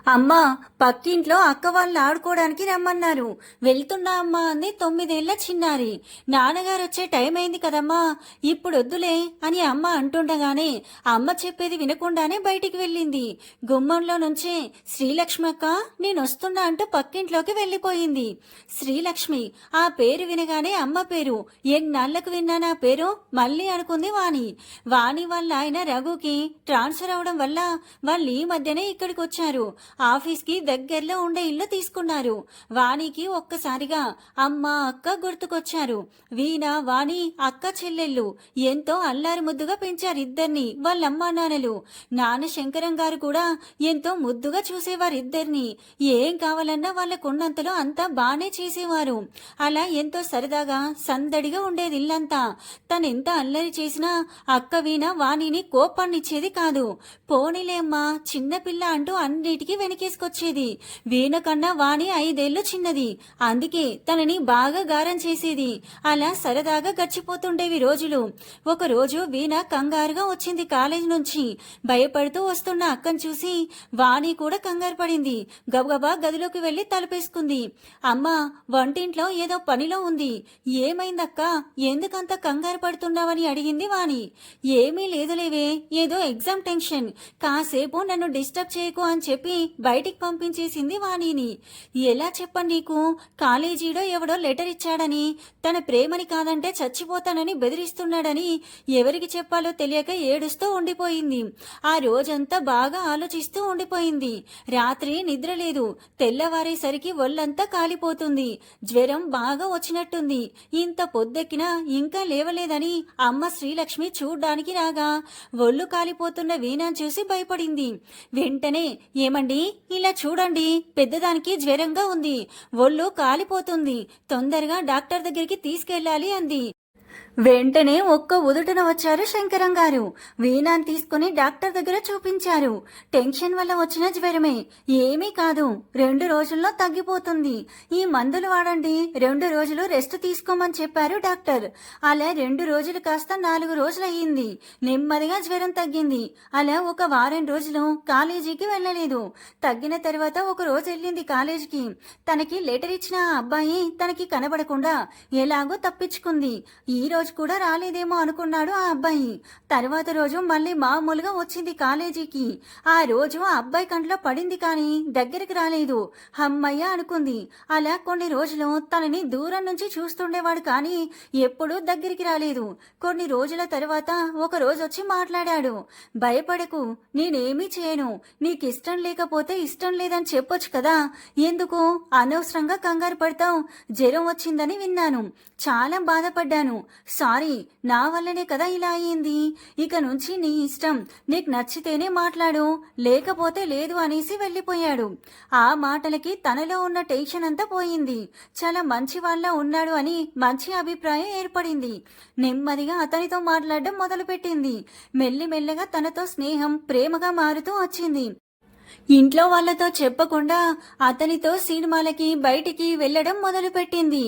అమ్మా, పక్కింట్లో అక్క వాళ్ళు ఆడుకోవడానికి రమ్మన్నారు. వెళ్తున్నా అమ్మా అంది 9 ఏళ్ల చిన్నారి. నాన్నగారు వచ్చే టైం అయింది కదమ్మా, ఇప్పుడు వద్దులే అని అమ్మ అంటుండగానే అమ్మ చెప్పేది వినకుండానే బయటికి వెళ్ళింది. గుమ్మంలో నుంచే శ్రీలక్ష్మి అక్క నేను వస్తున్నా అంటూ పక్కింట్లోకి వెళ్ళిపోయింది. శ్రీలక్ష్మి ఆ పేరు వినగానే అమ్మ పేరు. ఎన్నాళ్లకు విన్నానా పేరు మళ్ళీ అనుకుంది వాణి. వాణి వాళ్ళ ఆయన రఘుకి ట్రాన్స్ఫర్ అవడం వల్ల వాళ్ళు ఈ మధ్యనే ఇక్కడికి వచ్చారు. ఆఫీస్కి దగ్గరలో ఉండే ఇల్లు తీసుకున్నారు. వాణికి ఒక్కసారిగా అమ్మ అక్క గుర్తుకొచ్చారు. వీణ వాణి అక్క చెల్లెళ్ళు ఎంతో అల్లారి ముద్దుగా పెంచారు ఇద్దరిని వాళ్ళమ్మా నాన్నలు. నాన్న శంకరం గారు కూడా ఎంతో ముద్దుగా చూసేవారు ఇద్దరిని. ఏం కావాలన్నా వాళ్ళకున్నంతలో అంతా బానే చేసేవారు. అలా ఎంతో సరదాగా సందడిగా ఉండేది ఇల్లంతా. తనెంత అల్లరి చేసినా అక్క వీణ వాణిని కోపాన్నిచ్చేది కాదు. పోనీలేమ్మా చిన్నపిల్ల అంటూ అన్నిటికీ వెనకేసుకొచ్చేది. వీణ కన్నా వాణి 5 ఏళ్లు చిన్నది, అందుకే తనని బాగా గారం చేసేది. అలా సరదాగా గడిచిపోతుండేవి రోజులు. ఒక రోజు వీణ కంగారుగా వచ్చింది కాలేజీ నుంచి. భయపడుతూ వస్తున్న అక్కను చూసి వాణి కూడా కంగారు పడింది. గబగబా గదిలోకి వెళ్లి తలుపేసుకుంది. అమ్మా, వంటింట్లో ఏదో పనిలో ఉంది. ఏమైందక్క, ఎందుకంత కంగారు పడుతున్నావని అడిగింది వాణి. ఏమీ లేదులేవే, ఏదో ఎగ్జామ్ టెన్షన్, కాసేపు నన్ను డిస్టర్బ్ చేయకు అని చెప్పి బయటికి పంపించేసింది వాణిని. ఎలా చెప్పండి నీకు, కాలేజీలో ఎవడో లెటర్ ఇచ్చాడని, తన ప్రేమని కాదంటే చచ్చిపోతానని బెదిరిస్తున్నాడని ఎవరికి చెప్పాలో తెలియక ఏడుస్తూ ఉండిపోయింది. ఆ రోజంతా బాగా ఆలోచిస్తూ ఉండిపోయింది. రాత్రి నిద్ర లేదు. తెల్లవారేసరికి ఒళ్ళంతా కాలిపోతుంది. జ్వరం బాగా వచ్చినట్టుంది. ఇంత పొద్దెక్కినా ఇంకా లేవలేదని అమ్మ శ్రీలక్ష్మి చూడ్డానికి రాగా ఒళ్ళు కాలిపోతున్న వీణాను చూసి భయపడింది. వెంటనే ఏమండి ఇలా చూడండి, పెద్దదానికి జ్వరంగా ఉంది, ఒళ్ళు కాలిపోతుంది, తొందరగా డాక్టర్ దగ్గరికి తీసుకెళ్ళాలి అంది. వెంటనే ఒక్క ఉదుటన వచ్చారు శంకరం గారు. వీణాన్ని తీసుకుని డాక్టర్ దగ్గర చూపించారు. టెన్షన్ వల్ల వచ్చిన జ్వరమే, ఏమీ కాదు, 2 రోజుల్లో తగ్గిపోతుంది, ఈ మందులు వాడండి, 2 రోజులు రెస్ట్ తీసుకోమని చెప్పారు డాక్టర్. అలా 2 రోజులు కాస్త 4 రోజులయ్యింది. నెమ్మదిగా జ్వరం తగ్గింది. అలా ఒక వారం రోజులు కాలేజీకి వెళ్ళలేదు. తగ్గిన తర్వాత ఒక రోజు వెళ్ళింది కాలేజీకి. తనకి లెటర్ ఇచ్చిన ఆ అబ్బాయి తనకి కనబడకుండా ఎలాగో తప్పించుకుంది. ఈ రోజు కూడా రాలేదేమో అనుకున్నాడు ఆ అబ్బాయి. తర్వాత రోజు మళ్ళీ మామూలుగా వచ్చింది కాలేజీకి. ఆ రోజు ఆ అబ్బాయి కంట్లో పడింది కానీ దగ్గరికి రాలేదు. అమ్మయ్య అనుకుంది. అలా కొన్ని రోజులు తనని దూరం నుంచి చూస్తుండేవాడు కానీ ఎప్పుడూ దగ్గరికి రాలేదు. కొన్ని రోజుల తర్వాత ఒక రోజు వచ్చి మాట్లాడాడు. భయపడకు, నేనేమీ చేయను, నీకు ఇష్టం లేకపోతే ఇష్టం లేదని చెప్పొచ్చు కదా, ఎందుకు అనవసరంగా కంగారు పడతావు, జ్వరం వచ్చిందని విన్నాను, చాలా బాధపడ్డాను, సారీ, నా వల్లనే కదా ఇలా అయ్యింది, ఇక నుంచి నీ ఇష్టం, నీకు నచ్చితేనే మాట్లాడు, లేకపోతే లేదు అనేసి వెళ్ళిపోయాడు. ఆ మాటలకి తనలో ఉన్న టెన్షన్ అంతా పోయింది. చాలా మంచి వాళ్ళ ఉన్నాడు అని మంచి అభిప్రాయం ఏర్పడింది. నెమ్మదిగా అతనితో మాట్లాడడం మొదలుపెట్టింది. మెల్లిమెల్లగా తనతో స్నేహం ప్రేమగా మారుతూ వచ్చింది. ఇంట్లో వాళ్లతో చెప్పకుండా అతనితో సినిమాలకి బయటికి వెళ్లడం మొదలుపెట్టింది.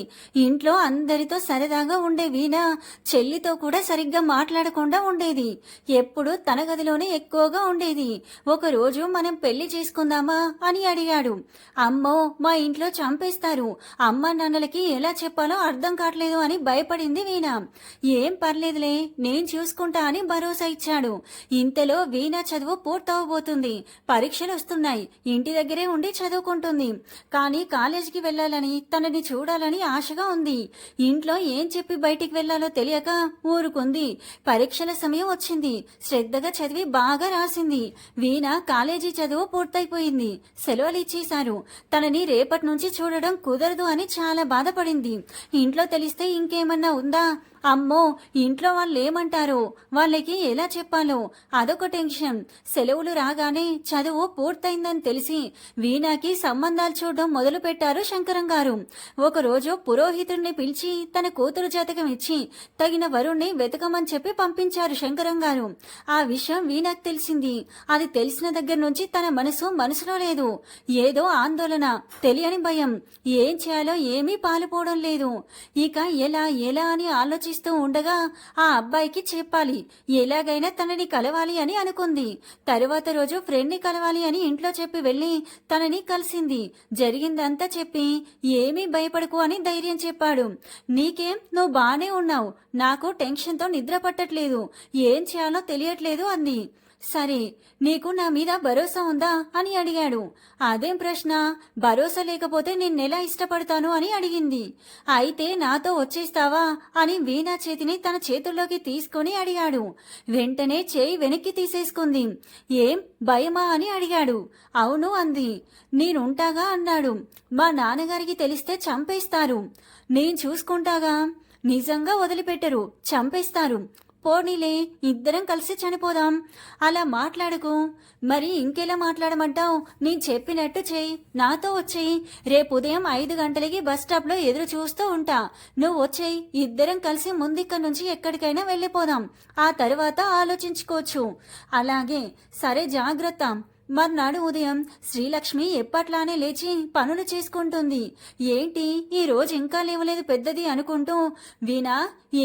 ఇంట్లో అందరితో సరదాగా ఉండే వీణ చెల్లితో కూడా సరిగ్గా మాట్లాడకుండా ఉండేది. ఎప్పుడు తన గదిలోనే ఎక్కువగా ఉండేది. ఒకరోజు మనం పెళ్లి చేసుకుందామా అని అడిగాడు. అమ్మో, మా ఇంట్లో చంపేస్తారు, అమ్మా నాన్నలకి ఎలా చెప్పాలో అర్థం కావట్లేదు అని భయపడింది వీణ. ఏం పర్లేదులే, నేను చూసుకుంటా అని భరోసా ఇచ్చాడు. ఇంతలో వీణ చదువు పూర్తవబోతుంది. పరీక్షలు వస్తున్నాయి. ఇంటి దగ్గరే ఉండి చదువుకుంటుంది. కానీ కాలేజీకి వెళ్లాలని, తనని చూడాలని ఆశగా ఉంది. ఇంట్లో ఏం చెప్పి బయటికి వెళ్లాలో తెలియక ఊరుకుంది. పరీక్షల సమయం వచ్చింది. శ్రద్ధగా చదివి బాగా రాసింది. వీణ కాలేజీ చదువు పూర్తయిపోయింది. సెలవులు ఇచ్చేశారు. తనని రేపటి నుంచి చూడడం కుదరదు అని చాలా బాధపడింది. ఇంట్లో తెలిస్తే ఇంకేమన్నా ఉందా, అమ్మో ఇంట్లో వాళ్ళు ఏమంటారో, వాళ్ళకి ఎలా చెప్పాలో అదొక టెన్షన్. సెలవులు రాగానే చదువు పూర్తయిందని తెలిసి వీణాకి సంబంధాలు చూడడం మొదలు పెట్టారు శంకరం గారు. ఒకరోజు పురోహితుడిని పిలిచి తన కూతురు జాతకం ఇచ్చి తగిన వరుణ్ణి వెతకమని చెప్పి పంపించారు శంకరం గారు. ఆ విషయం వీణాకి తెలిసింది. అది తెలిసిన దగ్గర నుంచి తన మనసులో లేదు. ఏదో ఆందోళన, తెలియని భయం, ఏం చేయాలో ఏమీ పాలుపోవడం లేదు. ఇక ఎలా ఎలా అని ఆలోచి ఆలోచిస్తూ ఉండగా ఆ అబ్బాయికి చెప్పాలి, ఎలాగైనా తనని కలవాలి అని అనుకుంది. తరువాత రోజు ఫ్రెండ్ని కలవాలి అని ఇంట్లో చెప్పి వెళ్ళి తనని కలిసింది. జరిగిందంతా చెప్పి ఏమీ భయపడకు అని ధైర్యం చెప్పాడు. నీకేం, నువ్వు బానే ఉన్నావు, నాకు టెన్షన్తో నిద్ర పట్టట్లేదు, ఏం చేయాలో తెలియట్లేదు అంది. సరే, నీకు నా మీద భరోసా ఉందా అని అడిగాడు. అదేం ప్రశ్న, భరోసా లేకపోతే నిన్నెలా ఇష్టపడతాను అని అడిగింది. అయితే నాతో వచ్చేస్తావా అని వీణా చేతిని తన చేతుల్లోకి తీసుకొని అడిగాడు. వెంటనే చేయి వెనక్కి తీసేసుకుంది. ఏం భయమా అని అడిగాడు. అవును అంది. నేనుంటాగా అన్నాడు. మా నాన్నగారికి తెలిస్తే చంపేస్తారు. నేను చూసుకుంటాగా. నిజంగా వదిలిపెట్టరు, చంపేస్తారు. పోనీలే, ఇద్దరం కలిసి చనిపోదాం. అలా మాట్లాడకు. మరి ఇంకెలా మాట్లాడమంటావు? నేను చెప్పినట్టు చెయ్యి, నాతో వచ్చేయి. రేపు ఉదయం 5 గంటలకి బస్ స్టాప్లో ఎదురు చూస్తూ ఉంటా. నువ్వు వచ్చేయి, ఇద్దరం కలిసి ముందిక్కడి నుంచి ఎక్కడికైనా వెళ్ళిపోదాం. ఆ తర్వాత ఆలోచించుకోవచ్చు. అలాగే, సరే, జాగ్రత్త. మర్నాడు ఉదయం శ్రీలక్ష్మి ఎప్పట్లానే లేచి పనులు చేసుకుంటుంది. ఏంటి ఈ రోజు ఇంకా లేవలేదు పెద్దది అనుకుంటూ, వీణా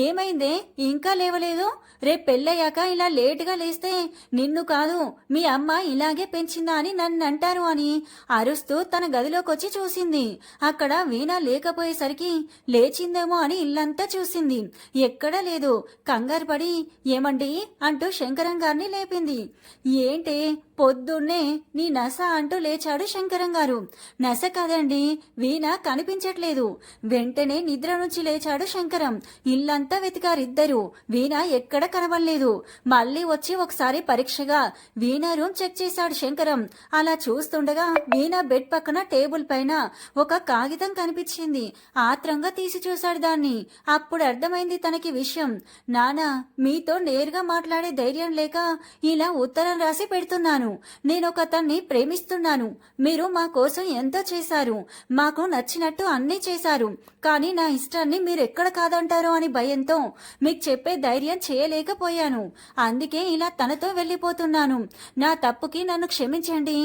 ఏమైందే ఇంకా లేవలేదు? రేపు పెళ్ళయ్యాక ఇలా లేటుగా లేస్తే నిన్ను కాదు మీ అమ్మ ఇలాగే పెంచిందా అని నన్ను అంటారు అని అరుస్తూ తన గదిలోకొచ్చి చూసింది. అక్కడ వీణా లేకపోయేసరికి లేచిందేమో అని ఇల్లంతా చూసింది. ఎక్కడా లేదు. కంగారు పడి ఏమండి అంటూ శంకరం గారిని లేపింది. ఏంటే పొద్దున్నే నీ నస అంటూ లేచాడు శంకరం గారు. నస కాదండి, వీణ కనిపించట్లేదు. వెంటనే నిద్ర నుంచి లేచాడు శంకరం. ఇల్లంతా వెతికారిద్దరు. వీణ ఎక్కడ కనబడలేదు. మళ్ళీ వచ్చి ఒకసారి పరీక్షగా వీణ రూమ్ చెక్ చేశాడు శంకరం. అలా చూస్తుండగా వీణ బెడ్ పక్కన టేబుల్ పైన ఒక కాగితం కనిపించింది. ఆత్రంగా తీసి చూశాడు దాన్ని. అప్పుడు అర్థమైంది తనకి విషయం. నానా, మీతో నేరుగా మాట్లాడే ధైర్యం లేక ఇలా ఉత్తరం రాసి పెడుతున్నాను. నేనొక అతన్ని ప్రేమిస్తున్నాను. మీరు మా కోసం ఎంతో చేశారు, మాకు నచ్చినట్టు అన్నీ చేశారు. కానీ నా ఇష్టాన్ని మీరెక్కడ కాదంటారో అని భయంతో మీకు చెప్పే ధైర్యం చేయలేకపోయాను. అందుకే ఇలా తనతో వెళ్ళిపోతున్నాను. నా తప్పుకి నన్ను క్షమించండి.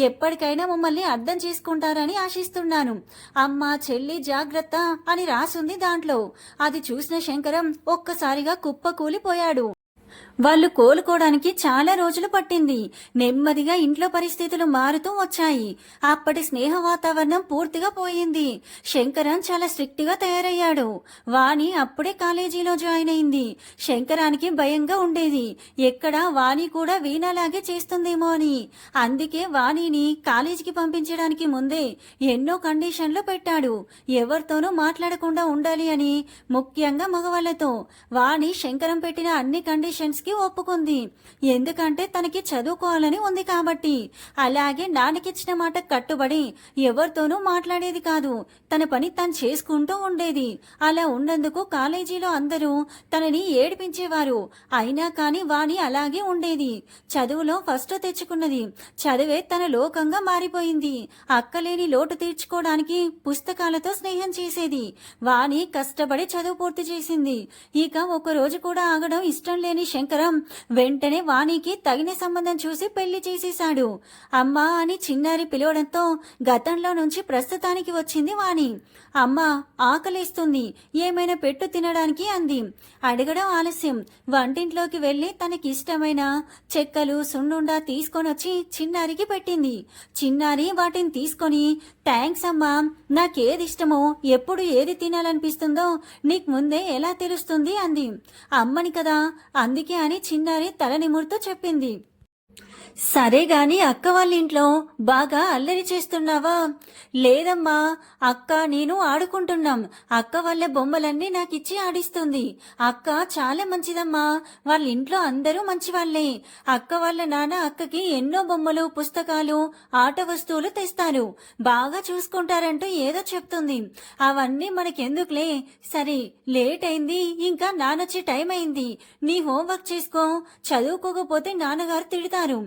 ఎప్పటికైనా మమ్మల్ని అర్థం చేసుకుంటారని ఆశిస్తున్నాను. అమ్మ, చెల్లి జాగ్రత్త అని రాసుంది దాంట్లో. అది చూసిన శంకరం ఒక్కసారిగా కుప్పకూలిపోయాడు. వాళ్ళు కోలుకోవడానికి చాలా రోజులు పట్టింది. నెమ్మదిగా ఇంట్లో పరిస్థితులు మారుతూ వచ్చాయి. అప్పటి స్నేహ వాతావరణం పూర్తిగా పోయింది. శంకరం చాలా స్ట్రిక్ట్ గా తయారయ్యాడు. వాణి అప్పుడే కాలేజీలో జాయిన్ అయింది. శంకరానికి భయంగా ఉండేది, ఎక్కడ వాణి కూడా వీణలాగే చేస్తుందేమో అని. అందుకే వాణిని కాలేజీకి పంపించడానికి ముందే ఎన్నో కండిషన్లు పెట్టాడు. ఎవరితోనూ మాట్లాడకుండా ఉండాలి అని, ముఖ్యంగా మగవాళ్లతో. వాణి శంకరం పెట్టిన అన్ని కండిషన్స్ కి ఒప్పుకుంది. ఎందుకంటే తనకి చదువుకోవాలని ఉంది కాబట్టి. అలాగే నాన్నకిచ్చిన మాట కట్టుబడి ఎవరితోనూ మాట్లాడేది కాదు. తన పని తను చేసుకుంటూ ఉండేది. అలా ఉన్నందుకు కాలేజీలో అందరూ తనని ఏడిపించేవారు. అయినా కాని వాణి అలాగే ఉండేది. చదువులో ఫస్ట్ తెచ్చుకున్నది. చదివే తన లోకంగా మారిపోయింది. అక్కలేని లోటు తీర్చుకోవడానికి పుస్తకాలతో స్నేహం చేసేది. వాణి కష్టపడి చదువు పూర్తి చేసింది. ఇక ఒక రోజు కూడా ఆగడం ఇష్టం లేని శంకరం వెంటనే వాణికి తగిన సంబంధం చూసి పెళ్లి చేసేశాడు. అమ్మా అని చిన్నారి పిలవడంతో గతంలో నుంచి ప్రస్తుతానికి వచ్చింది వాణి. అమ్మా, ఆకలేస్తుంది, ఏమైనా పెట్టు తినడానికి అంది. అడగడం ఆలస్యం. వంటింట్లోకి వెళ్లి తనకి ఇష్టమైన చెక్కలు, సున్నుండా తీసుకొనొచ్చి చిన్నారికి పెట్టింది. చిన్నారి వాటిని తీసుకొని, థ్యాంక్స్ అమ్మా, నాకేది ఇష్టమో ఎప్పుడు ఏది తినాలనిపిస్తుందో నీకు ముందే ఎలా తెలుస్తుంది అంది. అమ్మని కదా, అందుకే అని చిన్నారి తల నిమురుతూ చెప్పింది. సరే గాని అక్క వాళ్ళ ఇంట్లో బాగా అల్లరి చేస్తున్నావా? లేదమ్మా, అక్క నేను ఆడుకుంటున్నాం. అక్క వాళ్ళ బొమ్మలన్నీ నాకిచ్చి ఆడిస్తుంది. అక్క చాలా మంచిదమ్మా. వాళ్ళ ఇంట్లో అందరూ మంచివాళ్లే. అక్క వాళ్ళ నాన్న అక్కకి ఎన్నో బొమ్మలు, పుస్తకాలు, ఆట వస్తువులు తెస్తారు. బాగా చూసుకుంటారంటూ ఏదో చెప్తుంది. అవన్నీ మనకెందుకులే. సరే, లేట్ అయింది, ఇంకా నాన్నొచ్చే టైం అయింది. నీ హోంవర్క్ చేసుకో. చదువుకోకపోతే నాన్నగారు తిడతారు.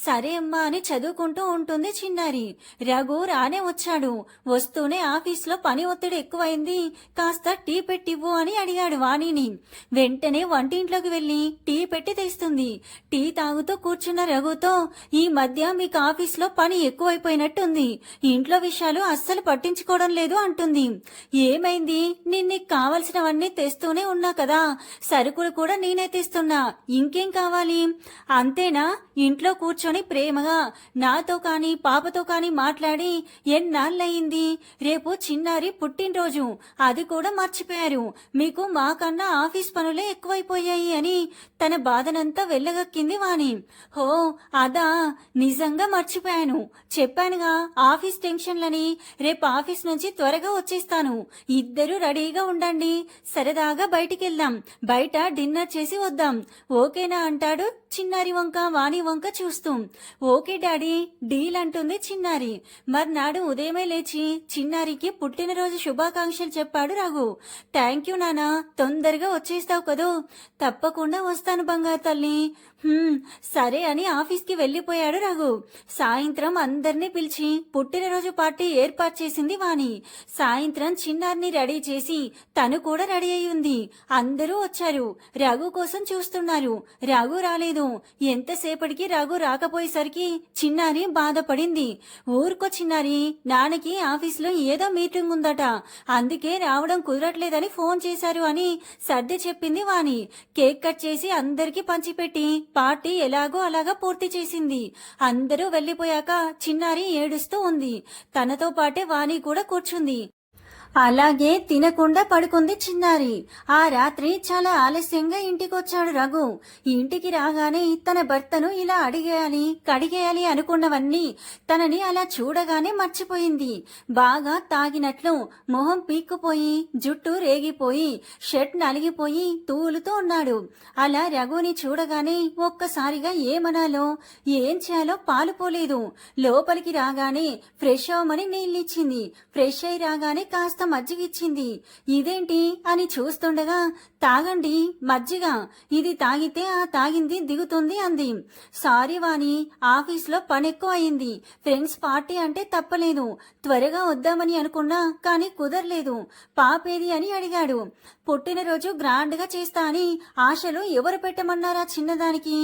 సరే అమ్మా అని చదువుకుంటూ ఉంటుంది చిన్నారి. రఘు రానే వచ్చాడు. వస్తూనే ఆఫీస్లో పని ఒత్తిడి ఎక్కువైంది, కాస్త టీ పెట్టివ్వు అని అడిగాడు వాణిని. వెంటనే వంటింట్లోకి వెళ్ళి టీ పెట్టి తెస్తుంది. టీ తాగుతూ కూర్చున్న రఘుతో, ఈ మధ్య మీకు ఆఫీస్లో పని ఎక్కువైపోయినట్టుంది, ఇంట్లో విషయాలు అస్సలు పట్టించుకోవడం లేదు అంటుంది. ఏమైంది, నీకు కావలసినవన్నీ తెస్తూనే ఉన్నా కదా, సరుకులు కూడా నేనే తెస్తున్నా, ఇంకేం కావాలి? అంతేనా? ఇంట్లో కూర్చొని ప్రేమగా నాతో కానీ పాపతో కానీ మాట్లాడి ఎన్నాళ్ళయింది? రేపు చిన్నారి పుట్టినరోజు, అది కూడా మర్చిపోయారు. మీకు మాకన్నా ఆఫీస్ పనులే ఎక్కువైపోయాయి అని తన బాధనంతా వెళ్ళగక్కింది వాణి. హో అదా, నిజంగా మర్చిపోయాను. చెప్పానుగా ఆఫీస్ టెన్షన్లని. రేపు ఆఫీస్ నుంచి త్వరగా వచ్చేస్తాను. ఇద్దరు రెడీగా ఉండండి, సరదాగా బయటికెళ్దాం, బయట డిన్నర్ చేసి వద్దాం, ఓకేనా అంటాడు చిన్నారి వంక వాణి వంక చూస్తూ. ఓకే డాడీ, డీల్ అంటుంది చిన్నారి. మర్నాడు ఉదయమే లేచి చిన్నారికి పుట్టినరోజు శుభాకాంక్షలు చెప్పాడు రఘు. థ్యాంక్ యూ నానా, తొందరగా వచ్చేస్తావు కదూ? తప్పకుండా వస్తాను బంగారు తల్లి. సరే అని ఆఫీస్కి వెళ్లిపోయాడు రఘు. సాయంత్రం అందరినీ పిలిచి పుట్టినరోజు పార్టీ ఏర్పాటు చేసింది వాణి. సాయంత్రం చిన్నారిని రెడీ చేసి తను కూడా రెడీ అయి ఉంది. అందరూ వచ్చారు, రఘు కోసం చూస్తున్నారు. రఘు రాలేదు. ఎంతసేపటికి రఘు రాకపోయేసరికి చిన్నారి బాధపడింది. ఊరుకో చిన్నారి, నాన్నకి ఆఫీస్లో ఏదో మీటింగ్ ఉందట, అందుకే రావడం కుదరట్లేదని ఫోన్ చేశారు అని సర్ది చెప్పింది వాణి. కేక్ కట్ చేసి అందరికీ పంచిపెట్టి పార్టీ ఎలాగో అలాగా పూర్తి చేసింది. అందరూ వెళ్లిపోయాక చిన్నారి ఏడుస్తూ ఉంది. తనతో పాటే వాణి కూడా కూర్చుంది. అలాగే తినకుండా పడుకుంది చిన్నారి. ఆ రాత్రి చాలా ఆలస్యంగా ఇంటికొచ్చాడు రఘు. ఇంటికి రాగానే తన భర్తను ఇలా అడిగేయాలి కడిగేయాలి అనుకున్నవన్నీ తనని అలా చూడగానే మర్చిపోయింది. బాగా తాగినట్లు మొహం పీక్కుపోయి, జుట్టు రేగిపోయి, షర్ట్ నలిగిపోయి తూలుతూ ఉన్నాడు. అలా రఘుని చూడగానే ఒక్కసారిగా ఏమనాలో ఏం చేయాలో పాలుపోలేదు. లోపలికి రాగానే ఫ్రెష్ అవ్వమని నీళ్ళిచ్చింది. ఫ్రెష్ అయి రాగానే కాస్త మజ్జిగ ఇచ్చింది. ఇదేంటి అని చూస్తుండగా, తాగండి మజ్జిగ, ఇది తాగితే ఆ తాగింది దిగుతుంది అంది. సారీ వాణి, ఆఫీస్లో పని ఎక్కువ అయింది. ఫ్రెండ్స్ పార్టీ అంటే తప్పలేదు, త్వరగా వద్దామని అనుకున్నా కానీ కుదరలేదు. పాపేది అని అడిగాడు. పుట్టినరోజు గ్రాండ్ గా చేస్తా అని ఆశలు ఎవరు పెట్టమన్నారా చిన్నదానికి?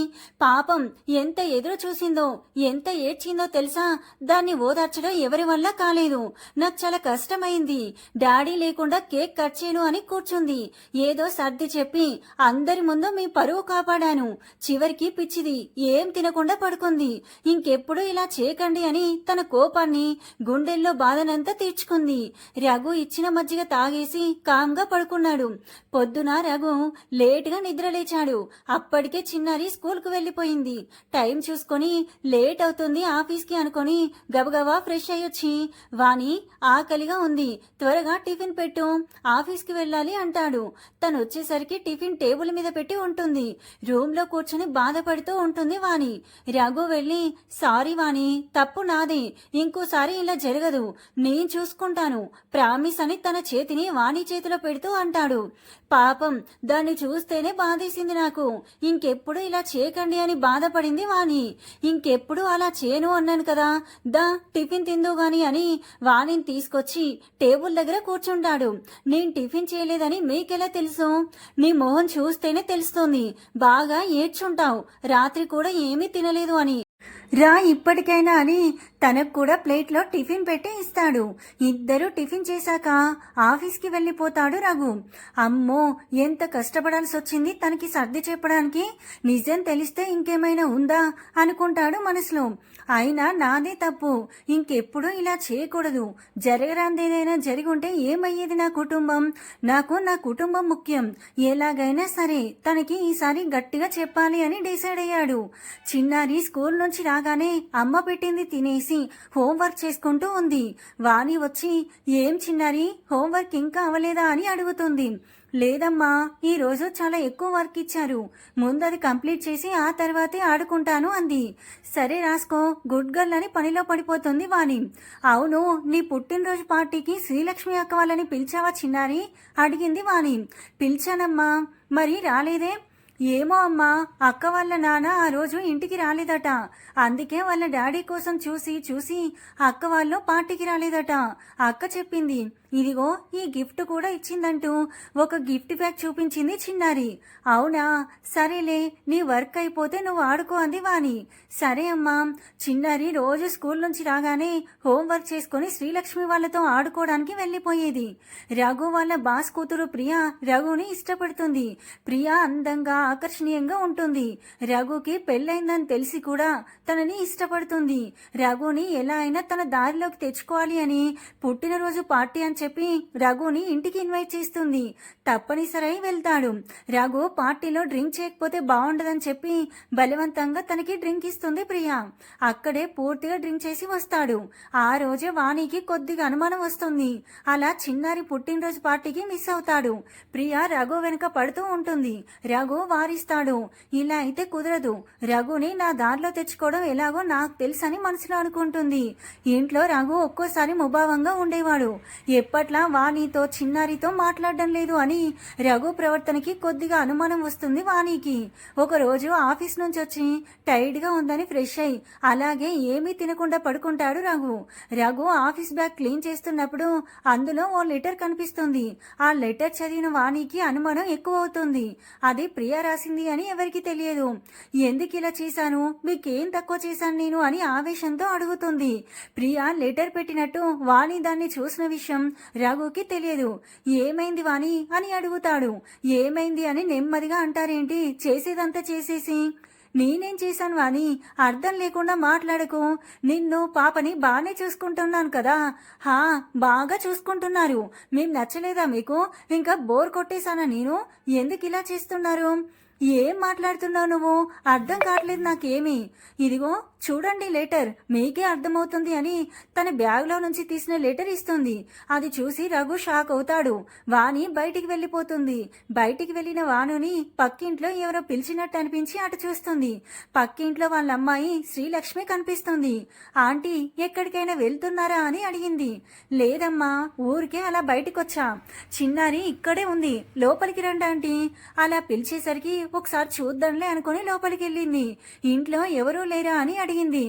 పాపం ఎంత ఎదురు చూసిందో, ఎంత ఏడ్చిందో తెలుసా? దాన్ని ఓదార్చడం ఎవరి వల్ల కాలేదు. నాకు చాలా కష్టమైంది. డాడీ లేకుండా కేక్ కట్ చేయను అని కూర్చుంది. ఏదో సర్ది చెప్పి అందరి ముందు మీ పరువు కాపాడాను. చివరికి పిచ్చిది ఏం తినకుండా పడుకుంది. ఇంకెప్పుడు ఇలా చేయకండి అని తన కోపాన్ని, గుండెల్లో బాధనంతా తీర్చుకుంది. రఘు ఇచ్చిన మజ్జిగ తాగేసి కామ్గా పడుకున్నాడు. పొద్దున రఘు లేటుగా నిద్రలేచాడు. అప్పటికే చిన్నారి స్కూల్కు వెళ్లిపోయింది. టైం చూసుకొని లేట్ అవుతుంది ఆఫీస్కి అనుకొని గబగబా ఫ్రెష్ అయ్యొచ్చి, వాణి ఆకలిగా ఉంది, త్వరగా టిఫిన్ పెట్టు, ఆఫీస్కి వెళ్ళాలి అంటాడు. తను వచ్చేసరికి టిఫిన్ టేబుల్ మీద పెట్టి ఉంటుంది. రూమ్ లో కూర్చుని బాధపడుతూ ఉంటుంది వాణి. రఘు వెళ్ళి, సారీ వాణి, తప్పు నాదే, ఇంకోసారి ఇలా జరగదు, నేను చూసుకుంటాను, ప్రామిస్ అని తన చేతిని వాణి చేతిలో పెడుతూ అంటాడు. పాపం దాన్ని చూస్తేనే బాధేసింది నాకు. ఇంకెప్పుడు ఇలా చేయకండి అని బాధపడింది వాణి. ఇంకెప్పుడు అలా చేయను అన్నాను కదా, దా టిఫిన్ తిందు గాని అని వాణిని తీసుకొచ్చి టేబుల్ దగ్గర కూర్చుంటాడు. నేను టిఫిన్ చేయలేదని మీకెలా తెలుసు? నీ మొహం చూస్తేనే తెలుస్తుంది, బాగా ఏడ్చుంటావు, రాత్రి కూడా ఏమీ తినలేదు అని. రా ఇప్పటికైనా అని తనకు కూడా ప్లేట్లో టిఫిన్ పెట్టి ఇస్తాడు. ఇద్దరు టిఫిన్ చేశాక ఆఫీస్కి వెళ్ళిపోతాడు రఘు. అమ్మో, ఎంత కష్టపడాల్సి వచ్చింది తనకి సర్ది చెప్పడానికి. నిజం తెలిస్తే ఇంకేమైనా ఉందా అనుకుంటాడు మనసులో. అయినా నాదే తప్పు, ఇంకెప్పుడు ఇలా చేయకూడదు. జరగరాందేదైనా జరిగి ఉంటే ఏమయ్యేది నా కుటుంబం? నాకు నా కుటుంబం ముఖ్యం. ఎలాగైనా సరే తనకి ఈసారి గట్టిగా చెప్పాలి అని డిసైడ్ అయ్యాడు. చిన్నారి స్కూల్ నుంచి రాగానే అమ్మ పెట్టింది తినేసి హోంవర్క్ చేసుకుంటూ ఉంది. వాణి వచ్చి, ఏం చిన్నారి, హోంవర్క్ ఇంకా అవ్వలేదా అని అడుగుతుంది. లేదమ్మా, ఈ రోజు చాలా ఎక్కువ వర్క్ ఇచ్చారు, ముందు అది కంప్లీట్ చేసి ఆ తర్వాతే ఆడుకుంటాను అంది. సరే రాసుకో, గుడ్ గర్ల్ అని పనిలో పడిపోతుంది వాణి. అవును, నీ పుట్టినరోజు పార్టీకి శ్రీలక్ష్మి అక్క వాళ్ళని పిలిచావా చిన్నారి అడిగింది వాణి. పిలిచానమ్మా, మరి రాలేదే? ఏమో అమ్మా, అక్క వాళ్ళ నాన్న ఆ రోజు ఇంటికి రాలేదట. అందుకే వాళ్ళ డాడీ కోసం చూసి చూసి అక్క వాళ్ళు పార్టీకి రాలేదట. అక్క చెప్పింది. ఇదిగో ఈ గిఫ్ట్ కూడా ఇచ్చిందంటూ ఒక గిఫ్ట్ బ్యాగ్ చూపించింది చిన్నారి. అవునా, సరేలే, నీ వర్క్ అయిపోతే నువ్వు ఆడుకో అంది వాణి. సరే అమ్మా. చిన్నారి రోజు స్కూల్ నుంచి రాగానే హోంవర్క్ చేసుకుని శ్రీలక్ష్మి వాళ్ళతో ఆడుకోవడానికి వెళ్ళిపోయేది. రఘు వాళ్ళ బాస్ కూతురు ప్రియా రఘుని ఇష్టపడుతుంది. ప్రియా అందంగా ఆకర్షణీయంగా ఉంటుంది. రఘుకి పెళ్ళైందని తెలిసి కూడా తనని ఇష్టపడుతుంది. రఘుని ఎలా అయినా తన దారిలోకి తెచ్చుకోవాలి అని పుట్టినరోజు పార్టీ అని చెప్పి రఘుని ఇంటికి ఇన్వైట్ చేస్తుంది. తప్పనిసరి వెళ్తాడు. రఘు పార్టీలో డ్రింక్ చేయకపోతే బాగుండదని చెప్పి బలవంతంగా తనకి డ్రింక్ ఇస్తుంది ప్రియా. అక్కడే పూర్తిగా డ్రింక్ చేసి వస్తాడు. ఆ రోజే వాణికి కొద్దిగా అనుమానం వస్తుంది. అలా చిన్నారి పుట్టినరోజు పార్టీకి మిస్ అవుతాడు. ప్రియా రఘు వెనుక పడుతూ ఉంటుంది. రఘు వారిస్తాడు. ఇలా అయితే కుదరదు, రఘుని నా దారిలో తెచ్చుకోవడం ఎలాగో నాకు తెలుసని మనసులో అనుకుంటుంది. ఇంట్లో రఘు ఒక్కోసారి ముభావంగా ఉండేవాడు. ఎప్పట్లా వాణితో చిన్నారితో మాట్లాడడం లేదు అని రఘు ప్రవర్తనకి కొద్దిగా అనుమానం వస్తుంది వాణికి. ఒకరోజు ఆఫీస్ నుంచి వచ్చి టైర్డ్ గా ఉందని ఫ్రెష్ అయి అలాగే ఏమీ తినకుండా పడుకుంటాడు Raghu. Raghu office bag clean చేస్తున్నప్పుడు అందులో ఓ లెటర్ కనిపిస్తుంది. ఆ లెటర్ చదివిన వాణికి అనుమానం ఎక్కువ అవుతుంది. అది ప్రియా రాసింది అని ఎవరికి తెలియదు. ఎందుకు ఇలా చేశాను, మీకేం తక్కువ చేశాను నేను అని ఆవేశంతో అడుగుతుంది. ప్రియా లెటర్ పెట్టినట్టు వాణి దాన్ని చూసిన విషయం రఘుకి తెలియదు. ఏమైంది వాణి అని అడుగుతాడు. ఏమైంది అని నెమ్మదిగా అంటారేంటి, చేసేదంతా చేసేసి. నేనేం చేశాను వాణి, అర్థం లేకుండా మాట్లాడకు. నిన్ను పాపని బాగానే చూసుకుంటున్నాను కదా. హా, బాగా చూసుకుంటున్నారు. మేం నచ్చలేదా మీకు? ఇంకా బోర్ కొట్టేశానా నేను? ఎందుకు ఇలా చేస్తున్నారు? ఏం మాట్లాడుతున్నావు నువ్వు? అర్థం కావట్లేదు నాకేమి. ఇదిగో చూడండి లెటర్, మీకే అర్థమవుతుంది అని తన బ్యాగ్లో నుంచి తీసిన లెటర్ ఇస్తుంది. అది చూసి రఘు షాక్ అవుతాడు. వాణి బయటికి వెళ్ళిపోతుంది. బయటికి వెళ్ళిన వాణుని పక్కింట్లో ఎవరో పిలిచినట్టు అనిపించి అటు చూస్తుంది. పక్కింట్లో వాళ్ళ అమ్మాయి శ్రీలక్ష్మి కనిపిస్తుంది. ఆంటీ, ఎక్కడికైనా వెళ్తున్నారా అని అడిగింది. లేదమ్మా, ఊరికే అలా బయటికొచ్చా. చిన్నారి ఇక్కడే ఉంది, లోపలికి రండి ఆంటీ. అలా పిలిచేసరికి ఒకసారి చూద్దాంలే అనుకుని లోపలికి వెళ్ళింది. ఇంట్లో ఎవరూ లేరా అని అడిగింది.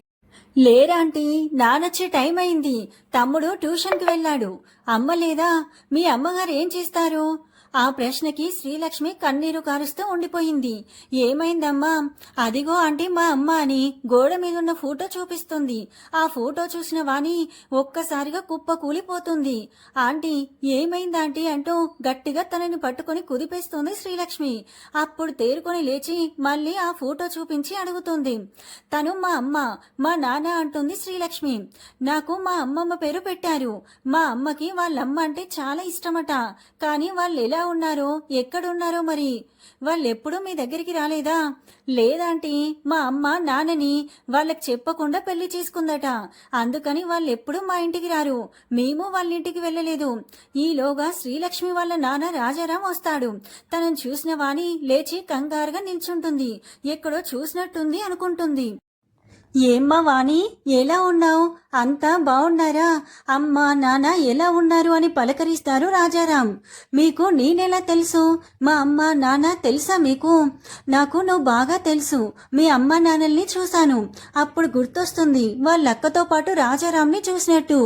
లేరాంటీ, నానొచ్చే టైం అయింది. తమ్ముడు ట్యూషన్కి వెళ్ళాడు. అమ్మ లేదా? మీ అమ్మగారు ఏం చేస్తారు? ఆ ప్రశ్నకి శ్రీలక్ష్మి కన్నీరు కారుస్తూ ఉండిపోయింది. ఏమైందమ్మా? అదిగో ఆంటీ మా అమ్మ అని గోడ మీదున్న ఫోటో చూపిస్తుంది. ఆ ఫోటో చూసిన వాణి ఒక్కసారిగా కుప్ప కూలిపోతుంది. ఆంటీ, ఏమైంది ఆంటీ అంటూ గట్టిగా తనని పట్టుకుని కుదిపేస్తుంది శ్రీలక్ష్మి. అప్పుడు తేరుకొని లేచి మళ్ళీ ఆ ఫోటో చూపించి అడుగుతుంది. తను మా అమ్మ, మా నాన్న అంటుంది శ్రీలక్ష్మి. నాకు మా అమ్మమ్మ పేరు పెట్టారు. మా అమ్మకి వాళ్ళమ్మ అంటే చాలా ఇష్టమట. కానీ వాళ్ళు ఎలా ఉన్నారో ఎక్కడున్నారో మరి. వాళ్ళెప్పుడూ మీ దగ్గరికి రాలేదా? లేదాంటీ, మా అమ్మ నాన్నని వాళ్ళకి చెప్పకుండా పెళ్లి చేసుకుందట. అందుకని వాళ్ళెప్పుడూ మా ఇంటికి రారు. మేము వాళ్ళ ఇంటికి వెళ్ళలేదు. ఈలోగా శ్రీలక్ష్మి వాళ్ళ నాన్న రాజారాం వస్తాడు. తనను చూసిన వాణి లేచి కంగారుగా నిల్చుంటుంది. ఎక్కడో చూసినట్టుంది అనుకుంటుంది. ఏమ్మా వాణి, ఎలా ఉన్నావు? అంతా బాగున్నారా? అమ్మ నాన్న ఎలా ఉన్నారు అని పలకరిస్తారు రాజారాం. మీకు నేనెలా తెలుసు? మా అమ్మ నాన్న తెలుసా మీకు? నాకు నువ్వు బాగా తెలుసు. మీ అమ్మ నాన్నల్ని చూశాను. అప్పుడు గుర్తొస్తుంది వాళ్ళ అక్కతో పాటు రాజారాంని చూసినట్టు.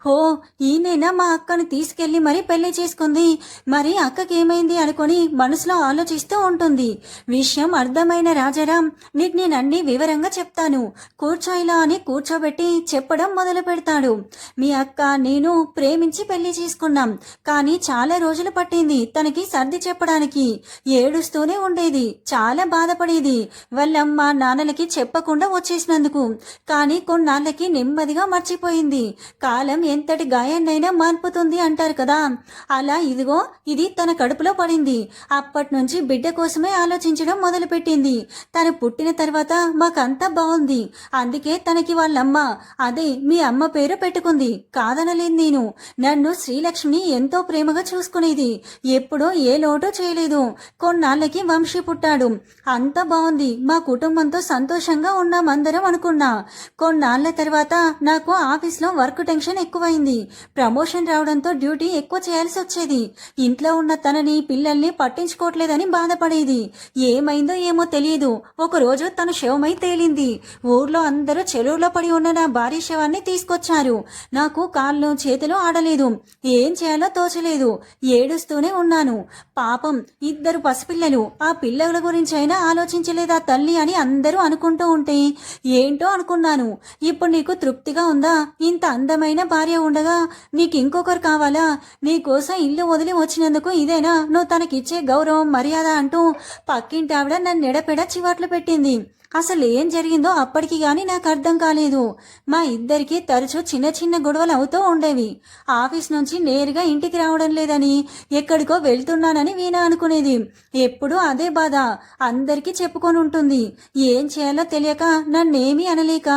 హో, ఈయనైనా మా అక్కను తీసుకెళ్లి మరీ పెళ్లి చేసుకుంది. మరి అక్కకేమైంది అనుకుని మనసులో ఆలోచిస్తూ ఉంటుంది. విషయం అర్థమైన రాజారాం, నీకు నేను అన్ని వివరంగా చెప్తాను, కూర్చో ఇలా అని కూర్చోబెట్టి చెప్పడం మొదలు పెడతాడు. మీ అక్క నేను ప్రేమించి పెళ్లి చేసుకున్నాం. కానీ చాలా రోజులు పట్టింది తనకి సర్ది చెప్పడానికి. ఏడుస్తూనే ఉండేది, చాలా బాధపడేది వాళ్ళమ్మ నాన్నలకి చెప్పకుండా వచ్చేసినందుకు. కానీ కొన్నాళ్ళకి నెమ్మదిగా మర్చిపోయింది. కాలం ఎంతటి గాయాన్నైనా మార్పుతుంది అంటారు కదా, అలా ఇదిగో ఇది తన కడుపులో పడింది. అప్పటి నుంచి బిడ్డ కోసమే ఆలోచించడం మొదలుపెట్టింది. తను పుట్టిన తర్వాత మాకంతా బాగుంది. అందుకే తనకి వాళ్ళమ్మ, అదే మీ అమ్మ పేరు పెట్టుకుంది. కాదనలేదు నేను. నన్ను శ్రీలక్ష్మిని ఎంతో ప్రేమగా చూసుకునేది. ఎప్పుడూ ఏ లోటు చేయలేదు. కొన్నాళ్ళకి వంశీ పుట్టాడు. అంత బాగుంది. మా కుటుంబంతో సంతోషంగా ఉన్నామందరం అనుకున్నా. కొన్నాళ్ల తర్వాత నాకు ఆఫీస్లో వర్క్ టెన్షన్ ఎక్కువైంది. ప్రమోషన్ రావడంతో డ్యూటీ ఎక్కువ చేయాల్సి వచ్చేది. ఇంట్లో ఉన్న తనని పిల్లల్ని పట్టించుకోవట్లేదని బాధపడేది. ఏమైందో ఏమో తెలియదు. ఒకరోజు తను శవమై తేలింది. ఊర్లో అందరూ చెరువులో పడి ఉన్న నా భార్య శవాన్ని తీసుకొచ్చారు. నాకు కాళ్ళు చేతులు ఆడలేదు. ఏం చేయాలో తోచలేదు. ఏడుస్తూనే ఉన్నాను. పాపం 2 పసిపిల్లలు. ఆ పిల్లల గురించి అయినా ఆలోచించలేదా తల్లి అని అందరూ అనుకుంటూ ఉంటే ఏంటో అనుకున్నాను. ఇప్పుడు నీకు తృప్తిగా ఉందా? ఇంత అందమైన భార్య ఉండగా నీకు ఇంకొకరు కావాలా? నీకోసం ఇల్లు వదిలి వచ్చినందుకు ఇదేనా నువ్వు తనకిచ్చే గౌరవం మర్యాద అంటూ పక్కింటి ఆవిడ నన్ను ఎడపెడ చివాట్లు పెట్టింది. అసలు ఏం జరిగిందో అప్పటికి గాని నాకు అర్థం కాలేదు. మా ఇద్దరికి తరచూ చిన్న చిన్న గొడవలు అవుతూ ఉండేవి. ఆఫీస్ నుంచి నేరుగా ఇంటికి రావడం లేదని, ఎక్కడికో వెళ్తున్నానని వీణ అనుకునేది. ఎప్పుడూ అదే బాధ అందరికీ చెప్పుకొని ఉంటుంది. ఏం చేయాలో తెలియక నన్నేమీ అనలేక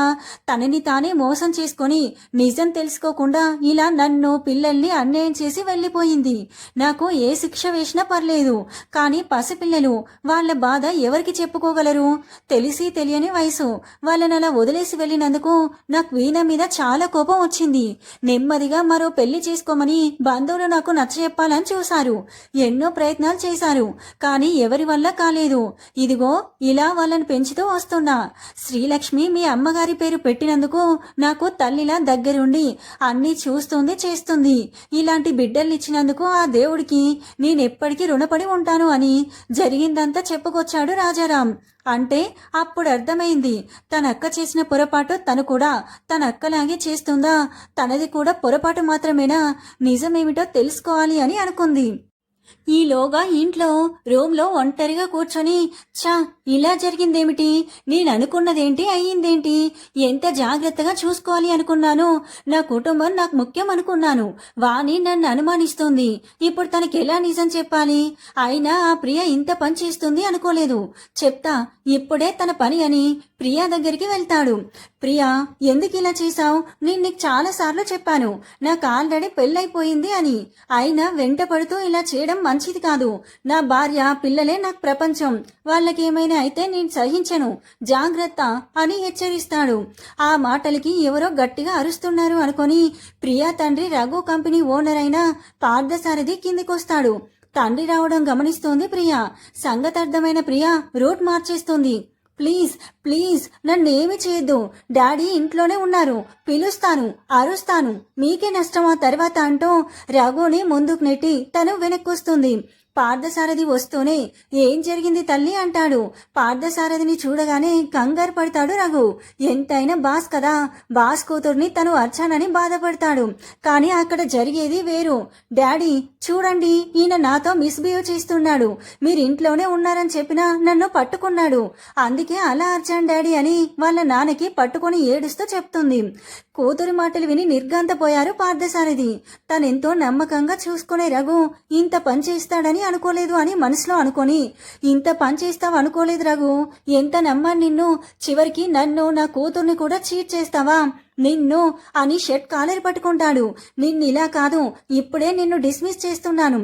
తనని తానే మోసం చేసుకొని నిజం తెలుసుకోకుండా ఇలా నన్ను పిల్లల్ని అన్యాయం చేసి వెళ్ళిపోయింది. నాకు ఏ శిక్ష వేసినా పర్లేదు, కానీ పసిపిల్లలు, వాళ్ళ బాధ ఎవరికి చెప్పుకోగలరు? తెలిసి తెలియని వయసు. వాళ్ళని అలా వదిలేసి వెళ్ళినందుకు నాకు వీణ మీద చాలా కోపం వచ్చింది. నెమ్మదిగా మరో పెళ్లి చేసుకోమని బంధువులు నాకు నచ్చజెప్పాలని చూశారు. ఎన్నో ప్రయత్నాలు చేశారు, కానీ ఎవరి వల్ల కాలేదు. ఇదిగో ఇలా వాళ్ళని పెంచుతూ వస్తున్నా. శ్రీలక్ష్మి మీ అమ్మగారి పేరు పెట్టినందుకు నాకు తల్లిలా దగ్గరుండి అన్నీ చూస్తుంది, చేస్తుంది. ఇలాంటి బిడ్డల్నిచ్చినందుకు ఆ దేవుడికి నేనెప్పటికీ రుణపడి ఉంటాను అని జరిగిందంతా చెప్పుకొచ్చాడు రాజారాం. అంటే అప్పుడు అర్థమైంది, తన అక్క చేసిన పొరపాటు తను కూడా తన అక్కలాగే చేస్తుందా? తనది కూడా పొరపాటు మాత్రమేనా? నిజమేమిటో తెలుసుకోవాలి అని అనుకుంది. ఈలోగా ఇంట్లో రూమ్లో ఒంటరిగా కూర్చొని ఇలా జరిగిందేమిటి? నేను అనుకున్నదేంటి అయ్యిందేంటి? ఎంత జాగ్రత్తగా చూసుకోవాలి అనుకున్నాను. నా కుటుంబం నాకు ముఖ్యం అనుకున్నాను. వాణి నన్ను అనుమానిస్తుంది. ఇప్పుడు తనకి ఎలా నిజం చెప్పాలి? అయినా ఆ ప్రియ ఇంత పని చేస్తుంది అనుకోలేదు. చెప్తా ఇప్పుడే తన పని అని ప్రియా దగ్గరికి వెళ్తాడు. ప్రియా, ఎందుకు ఇలా చేశావు? నేను నీకు చాలాసార్లు చెప్పాను నాకు ఆల్రెడీ పెళ్ళైపోయింది అని. అయినా వెంట పడుతూ ఇలా చేయడం మంచిది కాదు. నా భార్య పిల్లలే నాకు ప్రపంచం. వాళ్ళకేమైనా అయితే నేను సహించను. జాగ్రత్త అని హెచ్చరిస్తాడు. ఆ మాటలకి ఎవరో గట్టిగా అరుస్తున్నారు అనుకొని ప్రియా తండ్రి రఘు కంపెనీ ఓనర్ అయిన పార్థసారథి కిందికొస్తాడు. తండ్రి రావడం గమనిస్తోంది ప్రియా. సంగతర్థమైన ప్రియా రూట్ మార్చేస్తుంది. ప్లీజ్ ప్లీజ్ నన్నేమి చేయొద్దు. డాడీ ఇంట్లోనే ఉన్నారు. పిలుస్తాను, అరుస్తాను, మీకే నష్టమా తర్వాత అంటూ రఘుని ముందుకు నెట్టి తను వెనక్కొస్తుంది. పార్థసారథి వస్తూనే ఏం జరిగింది తల్లి అంటాడు. పార్థసారథిని చూడగానే కంగారు పడతాడు రఘు. ఎంతైనా బాస్ కదా, బాస్ కూతుర్ని తను అర్చానని బాధపడతాడు. కానీ అక్కడ జరిగేది వేరు. డాడీ చూడండి, ఈయన నాతో మిస్బిహేవ్ చేస్తున్నాడు. మీరు ఇంట్లోనే ఉన్నారని చెప్పినా నన్ను పట్టుకున్నాడు. అందుకే అలా అర్చాను డాడీ అని వాళ్ళ నాన్నకి పట్టుకొని ఏడుస్తూ చెప్తుంది. కూతురి మాటలు విని నిర్ఘాంతపోయారు పార్థసారథి. తనెంతో నమ్మకంగా చూసుకునే రఘు ఇంత పని చేస్తాడని అనుకోలేదు అని మనసులో అనుకొని, ఇంత పని చేస్తావు అనుకోలేదు రఘు, ఎంత నమ్మాను నిన్ను, చివరికి నన్ను నా కూతుర్ని కూడా చీట్ చేస్తావా నిన్ను అని షర్ట్ కాలర్ పట్టుకుంటాడు. నిన్నిలా కాదు, ఇప్పుడే నిన్ను డిస్మిస్ చేస్తున్నాను.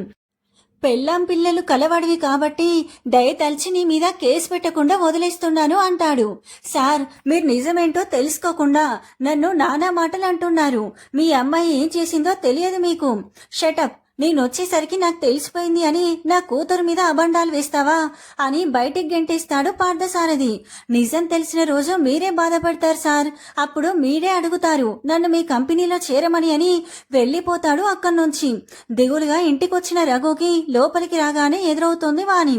పెళ్ళాం పిల్లలు కలవాడివి కాబట్టి దయతలిచి నీ మీద కేసు పెట్టకుండా వదిలేస్తున్నాను అంటాడు. సార్, మీరు నిజమేంటో తెలుసుకోకుండా నన్ను నానా మాటలు అంటున్నారు. మీ అమ్మాయి ఏం చేసిందో తెలియదు మీకు. షటప్. నేనొచ్చేసరికి నాకు తెలిసిపోయింది అని నా కూతురు మీద అబండాలు వేస్తావా అని బయటికి గెంటేస్తాడు పార్థసారథి. నిజం తెలిసిన రోజు మీరే బాధపడతారు సార్. అప్పుడు మీరే అడుగుతారు నన్ను మీ కంపెనీలో చేరమని అని వెళ్ళిపోతాడు అక్కడి నుంచి. దిగులుగా ఇంటికొచ్చిన రఘుకి లోపలికి రాగానే ఎదురవుతోంది వాణి.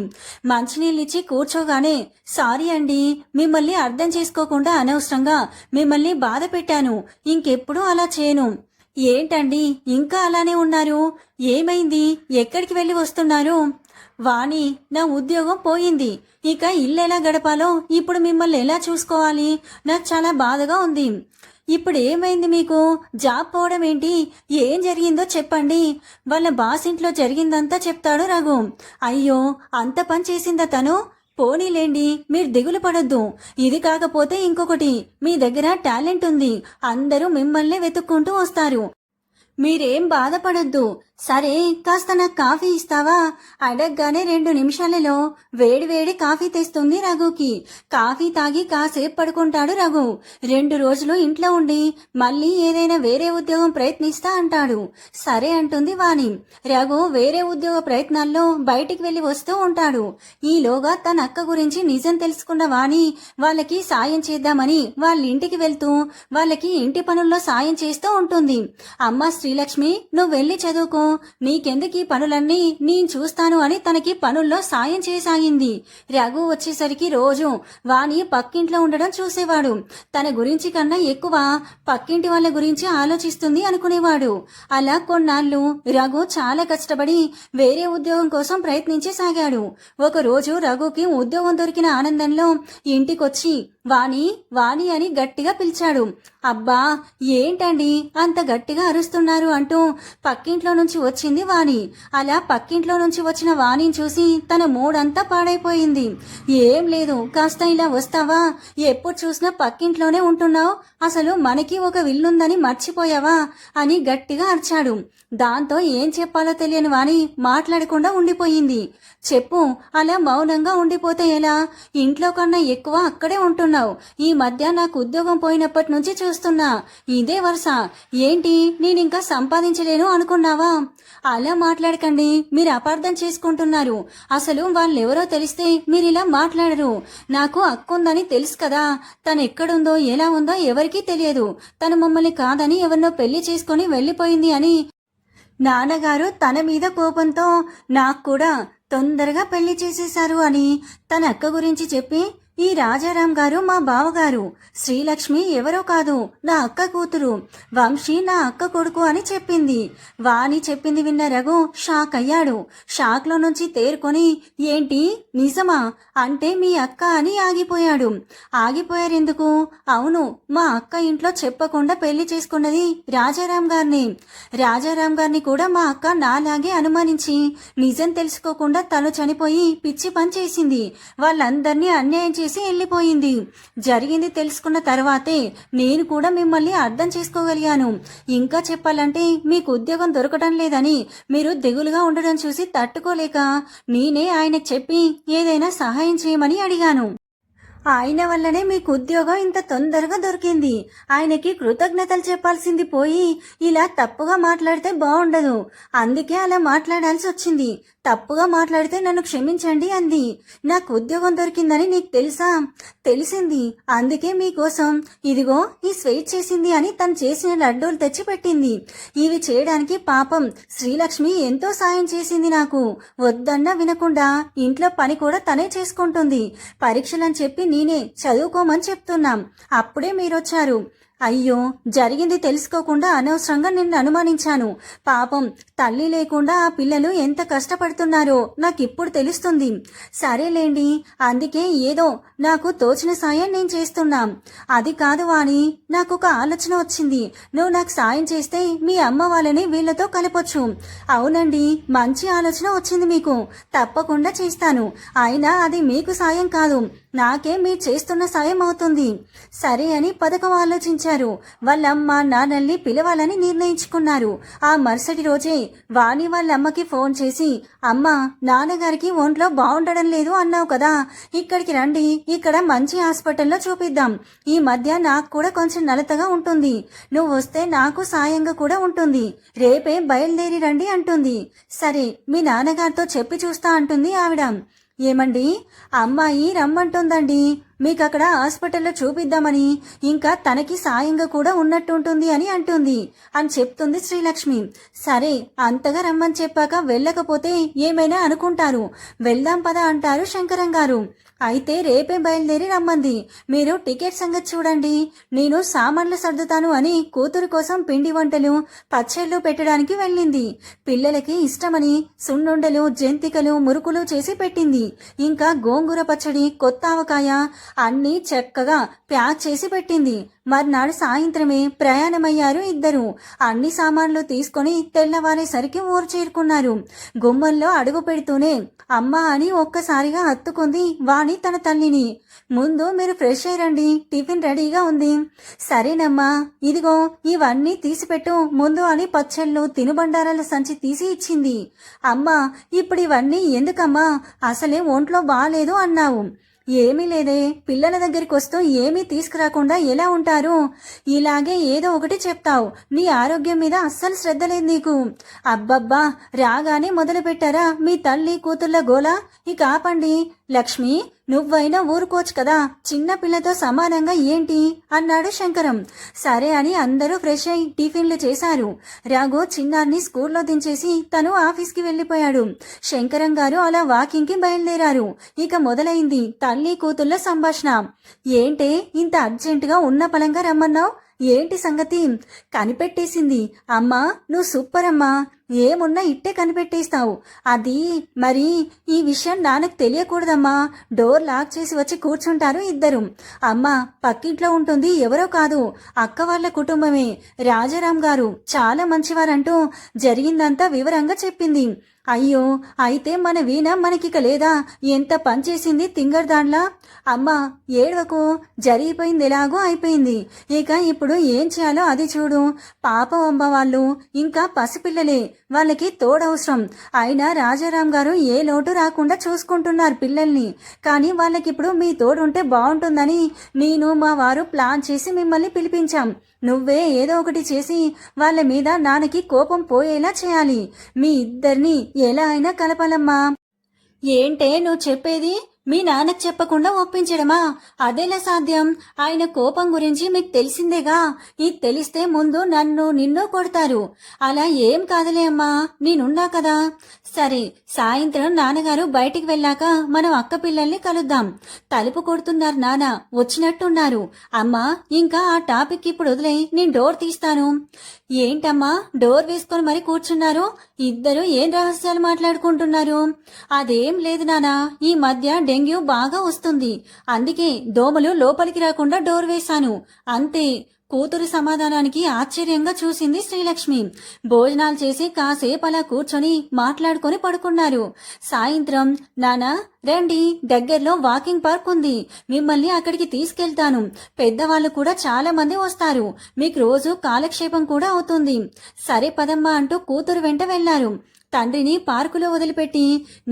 మంచినీళ్ళిచ్చి కూర్చోగానే, సారీ అండి, మిమ్మల్ని అర్థం చేసుకోకుండా అనవసరంగా మిమ్మల్ని బాధ పెట్టాను. ఇంకెప్పుడు అలా చేయను. ఏంటండి ఇంకా అలానే ఉన్నారు? ఏమైంది? ఎక్కడికి వెళ్ళి వస్తున్నారు? వాణి, నా ఉద్యోగం పోయింది. ఇక ఇల్లు ఎలా గడపాలో, ఇప్పుడు మిమ్మల్ని ఎలా చూసుకోవాలి? నాకు చాలా బాధగా ఉంది. ఇప్పుడు ఏమైంది మీకు? జాబ్ పోవడం ఏంటి? ఏం జరిగిందో చెప్పండి. వాళ్ళ బాస్ ఇంట్లో జరిగిందంతా చెప్తాడు రఘు. అయ్యో, అంత పని చేసిందా తను? పోనీలేండి, మీరు దిగులు పడొద్దు. ఇది కాకపోతే ఇంకొకటి, మీ దగ్గర టాలెంట్ ఉంది. అందరూ మిమ్మల్నే వెతుక్కుంటూ వస్తారు. మీరేం బాధపడొద్దు. సరే, కాస్త నాకు కాఫీ ఇస్తావా? అడగగానే 2 నిమిషాలలో వేడివేడి కాఫీ తెస్తుంది రఘుకి. కాఫీ తాగి కాసేపు పడుకుంటాడు రఘు. 2 రోజులు ఇంట్లో ఉండి మళ్ళీ ఏదైనా వేరే ఉద్యోగం ప్రయత్నిస్తా అంటాడు. సరే అంటుంది వాణి. రఘు వేరే ఉద్యోగ ప్రయత్నాల్లో బయటికి వెళ్లి వస్తూ ఉంటాడు. ఈలోగా తన అక్క గురించి నిజం తెలుసుకున్న వాణి వాళ్ళకి సాయం చేద్దామని వాళ్ళ ఇంటికి వెళ్తూ వాళ్ళకి ఇంటి పనుల్లో సాయం చేస్తూ ఉంటుంది. అమ్మ శ్రీలక్ష్మి, నువ్వు వెళ్ళి చదువుకో, నీకెందుకు ఈ పనులన్నీ నేను చూస్తాను అని తనకి పనుల్లో సాయం చేయసాగింది. రఘు వచ్చేసరికి రోజు వాణి పక్కింట్లో ఉండడం చూసేవాడు. తన గురించి కన్నా ఎక్కువ పక్కింటి వాళ్ళ గురించి ఆలోచిస్తుంది అనుకునేవాడు. అలా కొన్నాళ్ళు రఘు చాలా కష్టపడి వేరే ఉద్యోగం కోసం ప్రయత్నించసాగాడు. ఒకరోజు రఘుకి ఉద్యోగం దొరికిన ఆనందంలో ఇంటికొచ్చి వాణి వాణి అని గట్టిగా పిలిచాడు. అబ్బా, ఏంటండి అంత గట్టిగా అరుస్తున్నారు అంటూ పక్కింట్లో నుంచి వచ్చింది వాణి. అలా పక్కింట్లో నుంచి వచ్చిన వాణిని చూసి తన మూడంతా పాడైపోయింది. ఏం లేదు, కాస్త ఇలా వస్తావా? ఎప్పుడు చూసినా పక్కింట్లోనే ఉంటున్నావు. అసలు మనకి ఒక విల్లుందని మర్చిపోయావా అని గట్టిగా అరిచాడు. దాంతో ఏం చెప్పాలో తెలియని వాణి మాట్లాడకుండా ఉండిపోయింది. చెప్పు, అలా మౌనంగా ఉండిపోతే ఎలా? ఇంట్లో కన్నా ఎక్కువ అక్కడే ఉంటున్నావు. ఈ మధ్య నాకు ఉద్యోగం పోయినప్పటి నుంచి చూస్తున్నా. ఇదే వరుస. ఏంటి, నేనింకా సంపాదించలేను అనుకున్నావా? అలా మాట్లాడకండి, మీరు అపార్థం చేసుకుంటున్నారు. అసలు వాళ్ళెవరో తెలిస్తే మీరిలా మాట్లాడరు. నాకు అక్కుందని తెలుసు కదా. తను ఎక్కడుందో ఎలా ఉందో ఎవరికీ తెలియదు. తను మమ్మల్ని కాదని ఎవరినో పెళ్లి చేసుకుని వెళ్ళిపోయింది అని నాన్నగారు తన మీద కోపంతో నాకు కూడా తొందరగా పెళ్లి చేసేశారు అని తన అక్క గురించి చెప్పి, ఈ రాజారాం గారు మా బావగారు, శ్రీలక్ష్మి ఎవరో కాదు, నా అక్క కూతురు, వంశీ నా అక్క కొడుకు అని చెప్పింది. వాణి చెప్పింది విన్న రఘు షాక్ అయ్యాడు. షాక్లో నుంచి తేరుకొని, ఏంటి నిజమా? అంటే మీ అక్క అని ఆగిపోయాడు. ఆగిపోయారెందుకు? అవును, మా అక్క ఇంట్లో చెప్పకుండా పెళ్లి చేసుకున్నది రాజారాం గారిని. రాజారాం గారిని కూడా మా అక్క నాలాగే అనుమానించి నిజం తెలుసుకోకుండా తను చనిపోయి పిచ్చి పని చేసింది. వాళ్ళందరినీ అన్యాయం చేసి వెళ్ళిపోయింది. జరిగింది తెలుసుకున్న తర్వాతే నేను కూడా మిమ్మల్ని అర్థం చేసుకోగలిగాను. ఇంకా చెప్పాలంటే మీకు ఉద్యోగం దొరకడం లేదని మీరు దిగులుగా ఉండడం చూసి తట్టుకోలేక నేనే ఆయనకు చెప్పి ఏదైనా సహాయం చేయమని అడిగాను. ఆయన వల్లనే మీకు ఉద్యోగం ఇంత తొందరగా దొరికింది. ఆయనకి కృతజ్ఞతలు చెప్పాల్సింది పోయి ఇలా తప్పుగా మాట్లాడితే బాగుండదు. అందుకే అలా మాట్లాడాల్సి వచ్చింది. తప్పుగా మాట్లాడితే నన్ను క్షమించండి అంది. నాకు ఉద్యోగం దొరికిందని నీకు తెలుసా? తెలిసింది. అందుకే మీకోసం ఇదిగో ఈ స్వీట్ చేసింది అని తను చేసిన లడ్డూలు తెచ్చి పెట్టింది. ఇవి చేయడానికి పాపం శ్రీలక్ష్మి ఎంతో సాయం చేసింది నాకు. వద్దన్నా వినకుండా ఇంట్లో పని కూడా తనే చేసుకుంటుంది. పరీక్షలని చెప్పి నేనే చదువుకోమని చెప్తున్నాం. అప్పుడే మీరొచ్చారు. అయ్యో, జరిగింది తెలుసుకోకుండా అనవసరంగా నిన్ను అనుమానించాను. పాపం తల్లి లేకుండా ఆ పిల్లలు ఎంత కష్టపడుతున్నారో నాకిప్పుడు తెలుస్తుంది. సరేలేండి, అందుకే ఏదో నాకు తోచిన సాయం నేను చేస్తున్నా. అది కాదు వాణి, నాకు ఒక ఆలోచన వచ్చింది. నువ్వు నాకు సాయం చేస్తే మీ అమ్మ వాళ్ళని వీళ్ళతో కలపొచ్చు. అవునండి, మంచి ఆలోచన వచ్చింది మీకు. తప్పకుండా చేస్తాను. అయినా అది మీకు సాయం కాదు, నాకే మీరు చేస్తున్న సాయం అవుతుంది. సరే అని పథకం ఆలోచించారు. వాళ్ళమ్మ నాన్నల్ని పిలవాలని నిర్ణయించుకున్నారు. ఆ మరుసటి రోజే వాణి వాళ్ళ అమ్మకి ఫోన్ చేసి, అమ్మ, నాన్నగారికి ఒంట్లో బాగుండడం లేదు అన్నావు కదా, ఇక్కడికి రండి, ఇక్కడ మంచి హాస్పిటల్లో చూపిద్దాం. ఈ మధ్య నాకు కూడా కొంచెం నలతగా ఉంటుంది. నువ్వు వస్తే నాకు సాయంగా కూడా ఉంటుంది. రేపే బయలుదేరి రండి అంటుంది. సరే, మీ నాన్నగారితో చెప్పి చూస్తా అంటుంది ఆవిడ. ఏమండి, అమ్మాయి రమ్మంటుందండి, మీకు అక్కడ హాస్పిటల్లో చూపిద్దామని, ఇంకా తనకి సాయంగా కూడా ఉన్నట్టుంటుంది అని అంటుంది అని చెప్తుంది శ్రీలక్ష్మి. సరే, అంతగా రమ్మని చెప్పాక వెళ్ళకపోతే ఏమైనా అనుకుంటారు. వెళ్దాం పదా అంటారు శంకరం గారు. అయితే రేపే బయలుదేరి రమ్మంది. మీరు టికెట్ సంగతి చూడండి, నేను సామాన్లు సర్దుతాను అని కూతురు కోసం పిండి వంటలు పచ్చళ్ళు పెట్టడానికి వెళ్ళింది. పిల్లలకి ఇష్టమని సున్నుండలు జంతికలు మురుకులు చేసి పెట్టింది. ఇంకా గోంగూర పచ్చడి కొత్త ఆవకాయ అన్నీ చక్కగా ప్యాక్ చేసి పెట్టింది. మర్నాడు సాయంత్రమే ప్రయాణమయ్యారు ఇద్దరు. అన్ని సామాన్లు తీసుకొని తెల్లవారేసరికి ఊరు చేరుకున్నారు. గుమ్మంలో అడుగు పెడుతూనే అమ్మా అని ఒక్కసారిగా హత్తుకుంది వాణి తన తల్లిని. ముందు మీరు ఫ్రెష్ అయ్యండి, టిఫిన్ రెడీగా ఉంది. సరేనమ్మా, ఇదిగో ఇవన్నీ తీసిపెట్టు ముందు అని పచ్చళ్ళు తినుబండారాల సంచి తీసి ఇచ్చింది. అమ్మా, ఇప్పుడు ఇవన్నీ ఎందుకమ్మా, అసలే ఒంట్లో బాలేదు అన్నావు. ఏమీ లేదే, పిల్లల దగ్గరికి వస్తూ ఏమీ తీసుకురాకుండా ఎలా ఉంటారు? ఇలాగే ఏదో ఒకటి చెప్తావు. నీ ఆరోగ్యం మీద అస్సలు శ్రద్ధ లేదు నీకు. అబ్బబ్బా, రాగానే మొదలు పెట్టారా మీ తల్లి కూతుళ్ళ గోల? ఇక ఆపండి. లక్ష్మి, నువ్వైనా ఊరుకోవచ్చు కదా, చిన్న పిల్లతో సమానంగా ఏంటి అన్నాడు శంకరం. సరే అని అందరూ ఫ్రెష్ అయి టిఫిన్లు చేశారు. రాఘు చిన్నారిని స్కూల్లో దించేసి తను ఆఫీస్కి వెళ్ళిపోయాడు. శంకరం గారు అలా వాకింగ్కి బయలుదేరారు. ఇక మొదలైంది తల్లి కూతుళ్ళ సంభాషణ. ఏంటే ఇంత అర్జెంటుగా ఉన్న పలంగా రమ్మన్నావు? ఏంటి సంగతి? కనిపెట్టేసింది. అమ్మా, నువ్వు సూపర్ అమ్మా, ఏమున్నా ఇట్టే కనిపెట్టేస్తావు. అది మరి ఈ విషయం నాన్నకు తెలియకూడదమ్మా. డోర్ లాక్ చేసి వచ్చి కూర్చుంటారు ఇద్దరు. అమ్మా, పక్కింట్లో ఉంటుంది, ఎవరో కాదు, అక్క వాళ్ళ కుటుంబమే. రాజారాం గారు చాలా మంచివారంటూ జరిగిందంతా వివరంగా చెప్పింది. అయ్యో, అయితే మన వీణ మనకిక లేదా? ఎంత పనిచేసింది తింగర్దాన్లా. అమ్మా, ఏడవకు, జరిగిపోయింది ఎలాగో అయిపోయింది. ఇక ఇప్పుడు ఏం చేయాలో అది చూడు. పాపం అమ్మ, వాళ్ళు ఇంకా పసిపిల్లలే, వాళ్ళకి తోడవసరం. అయినా రాజారాం గారు ఏ లోటు రాకుండా చూసుకుంటున్నారు పిల్లల్ని. కానీ వాళ్ళకిప్పుడు మీ తోడుంటే బాగుంటుందని నేను మా వారు ప్లాన్ చేసి మిమ్మల్ని పిలిపించాం. నువ్వే ఏదో ఒకటి చేసి వాళ్ళ మీద నాన్నకి కోపం పోయేలా చేయాలి. మీ ఇద్దరిని ఎలా అయినా కలపాలమ్మా. ఏంటే నువ్వు చెప్పేది? మీ నాన్నకు చెప్పకుండా ఒప్పించడమా? అదేలా సాధ్యం? ఆయన కోపం గురించి మీకు తెలిసిందేగా. ఇది తెలిస్తే ముందు నిన్ను కొడతారు. అలా ఏం కాదులే అమ్మా, నేనున్నా కదా. సరే, సాయంత్రం నాన్నగారు బయటికి వెళ్ళాక మనం అక్క పిల్లల్ని కలుద్దాం. తలుపు కొడుతున్నారు నాన్న, వచ్చినట్టున్నారు. అమ్మా, ఇంకా ఆ టాపిక్ ఇప్పుడు వదిలే, నేను డోర్ తీస్తాను. ఏంటమ్మా, డోర్ వేసుకొని మరి కూర్చున్నారు? ఇద్దరు ఏం రహస్యాలు మాట్లాడుకుంటున్నారు? అదేం లేదు నానా, ఈ మధ్య డెంగ్యూ బాగా వస్తుంది, అందుకే దోమలు లోపలికి రాకుండా డోర్ వేశాను అంతే. కూతురు సమాధానానికి ఆశ్చర్యంగా చూసింది శ్రీలక్ష్మి. భోజనాలు చేసి కాసేపు అలా కూర్చొని మాట్లాడుకొని పడుకున్నారు. సాయంత్రం, నానా రండి, దగ్గరలో వాకింగ్ పార్క్ ఉంది, మిమ్మల్ని అక్కడికి తీసుకెళ్తాను. పెద్దవాళ్ళు కూడా చాలా మంది వస్తారు, మీకు రోజు కాలక్షేపం కూడా అవుతుంది. సరే పదమ్మా అంటూ కూతురు వెంట వెళ్లారు. తండ్రిని పార్కులో వదిలిపెట్టి,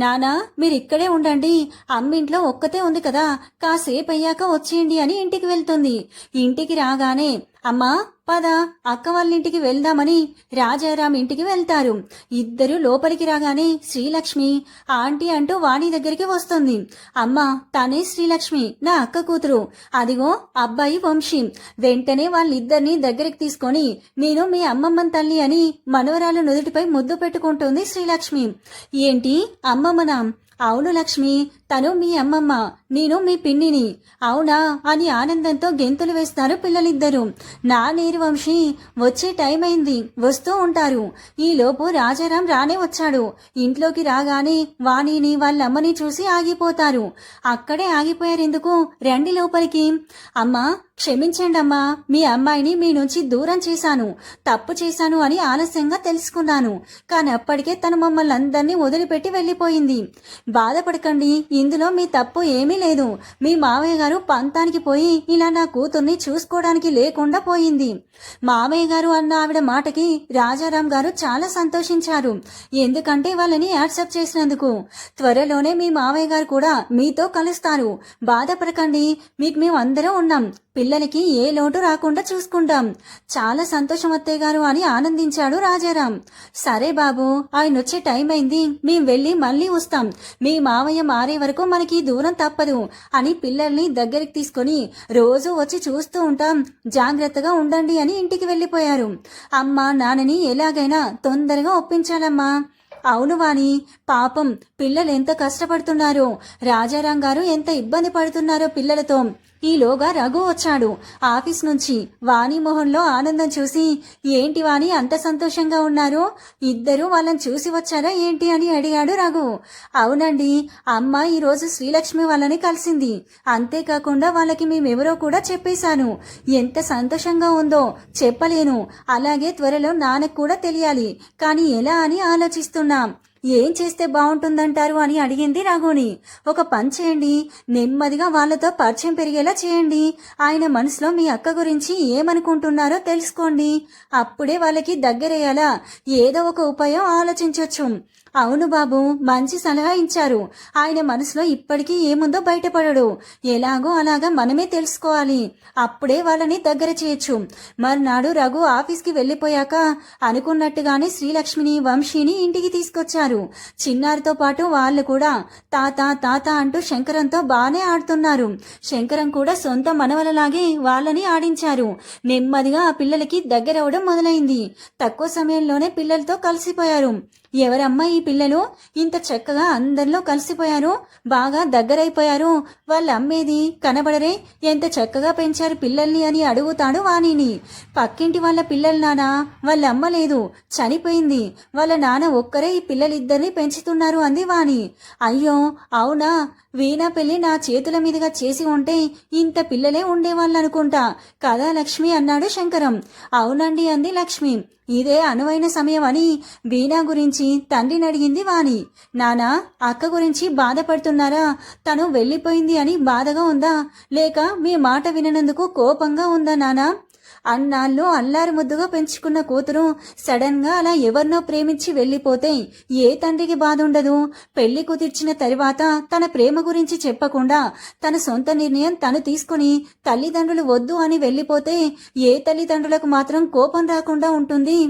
నానా మీరిక్కడే ఉండండి, అమ్మింట్లో ఒక్కతే ఉంది కదా, కాసేపు అయ్యాక వచ్చేయండి అని ఇంటికి వెళ్తుంది. ఇంటికి రాగానే, అమ్మా పద, అక్క వాళ్ళ ఇంటికి వెళ్దామని రాజారాం ఇంటికి వెళ్తారు. ఇద్దరు లోపలికి రాగానే శ్రీలక్ష్మి ఆంటీ అంటూ వాణి దగ్గరికి వస్తుంది. అమ్మా, తనే శ్రీలక్ష్మి, నా అక్క కూతురు. అదిగో అబ్బాయి వంశీ. వెంటనే వాళ్ళిద్దరిని దగ్గరికి తీసుకొని, నేను మీ అమ్మమ్మన్ తల్లి అని మనవరాలు నుదుటిపై ముద్దు పెట్టుకుంటుంది శ్రీలక్ష్మి. ఏంటి అమ్మమ్మనా? అవును లక్ష్మి, తను మీ అమ్మమ్మ, నేను మీ పిన్నిని. అవునా అని ఆనందంతో గెంతులు వేస్తారు పిల్లలిద్దరూ. నా నీరు వంశీ, వచ్చే టైం అయింది, వస్తూ ఉంటారు. ఈలోపు రాజారాం రానే వచ్చాడు. ఇంట్లోకి రాగానే వాణిని వాళ్ళమ్మని చూసి ఆగిపోతారు. అక్కడే ఆగిపోయారెందుకు? రండి లోపలికి. అమ్మా, క్షమించండమ్మా, మీ అమ్మాయిని మీ నుంచి దూరం చేశాను, తప్పు చేశాను అని ఆలస్యంగా తెలుసుకున్నాను. కానీ అప్పటికే తను మమ్మల్ని అందరినీ వదిలిపెట్టి వెళ్ళిపోయింది. బాధపడకండి, ఇందులో మీ తప్పు ఏమీ లేదు. మీ మావయ్య గారు పంతానికి పోయి ఇలా నా కూతుర్ని చూసుకోవడానికి లేకుండా పోయింది. మామయ్య గారు అన్న ఆవిడ మాటకి రాజారాం గారు చాలా సంతోషించారు, ఎందుకంటే వాళ్ళని యాక్సెప్ట్ చేసినందుకు. త్వరలోనే మీ మావయ్య గారు కూడా మీతో కలుస్తారు. బాధపడకండి, మీకు మేము అందరం ఉన్నాం, పిల్లలకి ఏ లోటు రాకుండా చూసుకుంటాం. చాలా సంతోషం అత్తయ్య గారు అని ఆనందించాడు రాజారాం. సరే బాబు, ఆయన వచ్చే టైం అయింది, మేం వెళ్ళి మళ్ళీ వస్తాం. మీ మావయ్య మారే వరకు మనకి దూరం తప్పదు అని పిల్లల్ని దగ్గరికి తీసుకొని రోజు వచ్చి చూస్తూ ఉంటాం, జాగ్రత్తగా ఉండండి అని ఇంటికి వెళ్ళిపోయారు. అమ్మ నాన్నని ఎలాగైనా తొందరగా ఒప్పించాలమ్మా. అవును వాణి, పాపం పిల్లలు ఎంత కష్టపడుతున్నారో, రాజారాం గారు ఎంత ఇబ్బంది పడుతున్నారో పిల్లలతో. ఈలోగా రఘు వచ్చాడు ఆఫీస్ నుంచి. వాణి మొహంలో ఆనందం చూసి, ఏంటి వాణి అంత సంతోషంగా ఉన్నారు? ఇద్దరు వాళ్ళని చూసి వచ్చారా ఏంటి అని అడిగాడు రఘు. అవునండి, అమ్మ ఈరోజు శ్రీలక్ష్మి వాళ్ళని కలిసింది. అంతేకాకుండా వాళ్ళకి మేమెవరో కూడా చెప్పేశాను. ఎంత సంతోషంగా ఉందో చెప్పలేను. అలాగే త్వరలో నాన్నకు కూడా తెలియాలి, కానీ ఎలా అని ఆలోచిస్తున్నాం. ఏం చేస్తే బాగుంటుందంటారు అని అడిగింది రఘుని. ఒక పని చేయండి, నెమ్మదిగా వాళ్ళతో పరిచయం పెరిగేలా చేయండి. ఆయన మనసులో మీ అక్క గురించి ఏమనుకుంటున్నారో తెలుసుకోండి. అప్పుడే వాళ్ళకి దగ్గరయ్యేలా ఏదో ఒక ఉపాయం ఆలోచించవచ్చు. అవును బాబు, మంచి సలహా ఇచ్చారు. ఆయన మనసులో ఇప్పటికీ ఏముందో బయటపడడు. ఎలాగో అలాగా మనమే తెలుసుకోవాలి. అప్పుడే వాళ్ళని దగ్గర చేయొచ్చు. మర్నాడు రఘు ఆఫీస్కి వెళ్ళిపోయాక అనుకున్నట్టుగానే శ్రీలక్ష్మిని, వంశీని ఇంటికి తీసుకొచ్చారు. చిన్నారితో పాటు వాళ్ళు కూడా తాత తాత అంటూ శంకరంతో బానే ఆడుతున్నారు. శంకరం కూడా సొంత మనవలలాగే వాళ్ళని ఆడించారు. నెమ్మదిగా ఆ పిల్లలకి దగ్గరవడం మొదలైంది. తక్కువ సమయంలోనే పిల్లలతో కలిసిపోయారు. ఎవరమ్మా ఈ పిల్లలు ఇంత చక్కగా అందరిలో కలిసిపోయారు, బాగా దగ్గరైపోయారు? వాళ్ళ అమ్మేది కనబడరే? ఎంత చక్కగా పెంచారు పిల్లల్ని అని అడుగుతాడు వాణిని. పక్కింటి వాళ్ళ పిల్లలు నానా, వాళ్ళ అమ్మ లేదు, చనిపోయింది. వాళ్ళ నాన్న ఒక్కరే ఈ పిల్లలిద్దరిని పెంచుతున్నారు అంది వాణి. అయ్యో అవునా, వీణా పెళ్లి నా చేతుల మీదుగా చేసి ఉంటే ఇంత పిల్లలే ఉండేవాళ్ళనుకుంటా కదా లక్ష్మి అన్నాడు శంకరం. అవునండి అంది లక్ష్మి. ఇదే అనువైన సమయం అని వీణా గురించి తండ్రిని అడిగింది వాణి. నానా, అక్క గురించి బాధపడుతున్నారా? తను వెళ్ళిపోయింది అని బాధగా ఉందా, లేక మీ మాట విననందుకు కోపంగా ఉందా నానా? అన్నాళ్ళు అల్లారు ముద్దుగా పెంచుకున్న కూతురు సడన్ గా అలా ఎవరినో ప్రేమించి వెళ్ళిపోతే ఏ తండ్రికి బాధ ఉండదు? పెళ్లి కుదిర్చిన తరువాత తన ప్రేమ గురించి చెప్పకుండా తన సొంత నిర్ణయం తను తీసుకుని తల్లిదండ్రులు వద్దు అని వెళ్ళిపోతే ఏ తల్లిదండ్రులకు మాత్రం కోపం రాకుండా ఉంటుంది?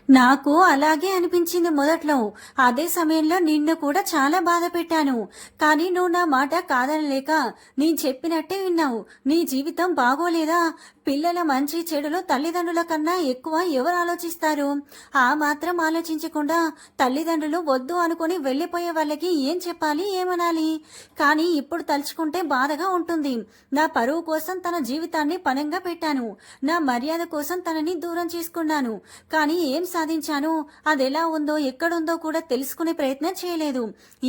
నాకు అలాగే అనిపించింది మొదట్లో. అదే సమయంలో నిన్ను కూడా చాలా బాధ పెట్టాను. కానీ నువ్వు నా మాట కాదనలేక నేను చెప్పినట్టే విన్నావు. నీ జీవితం బాగోలేదా? పిల్లల మంచి చెడులు తల్లిదండ్రుల కన్నా ఎక్కువ ఎవరు ఆలోచిస్తారు? ఆ మాత్రం ఆలోచించకుండా తల్లిదండ్రులు వద్దు అనుకుని వెళ్ళిపోయే వాళ్ళకి ఏం చెప్పాలి, ఏమనాలి? కానీ ఇప్పుడు తలుచుకుంటే బాధగా ఉంటుంది. నా పరువు కోసం తన జీవితాన్ని పణంగా పెట్టాను. నా మర్యాద కోసం తనని దూరం చేసుకున్నాను. కానీ ఏం సాధించాను? అదెలా ఉందో ఎక్కడుందో కూడా తెలుసుకునే ప్రయత్నం చేయలేదు.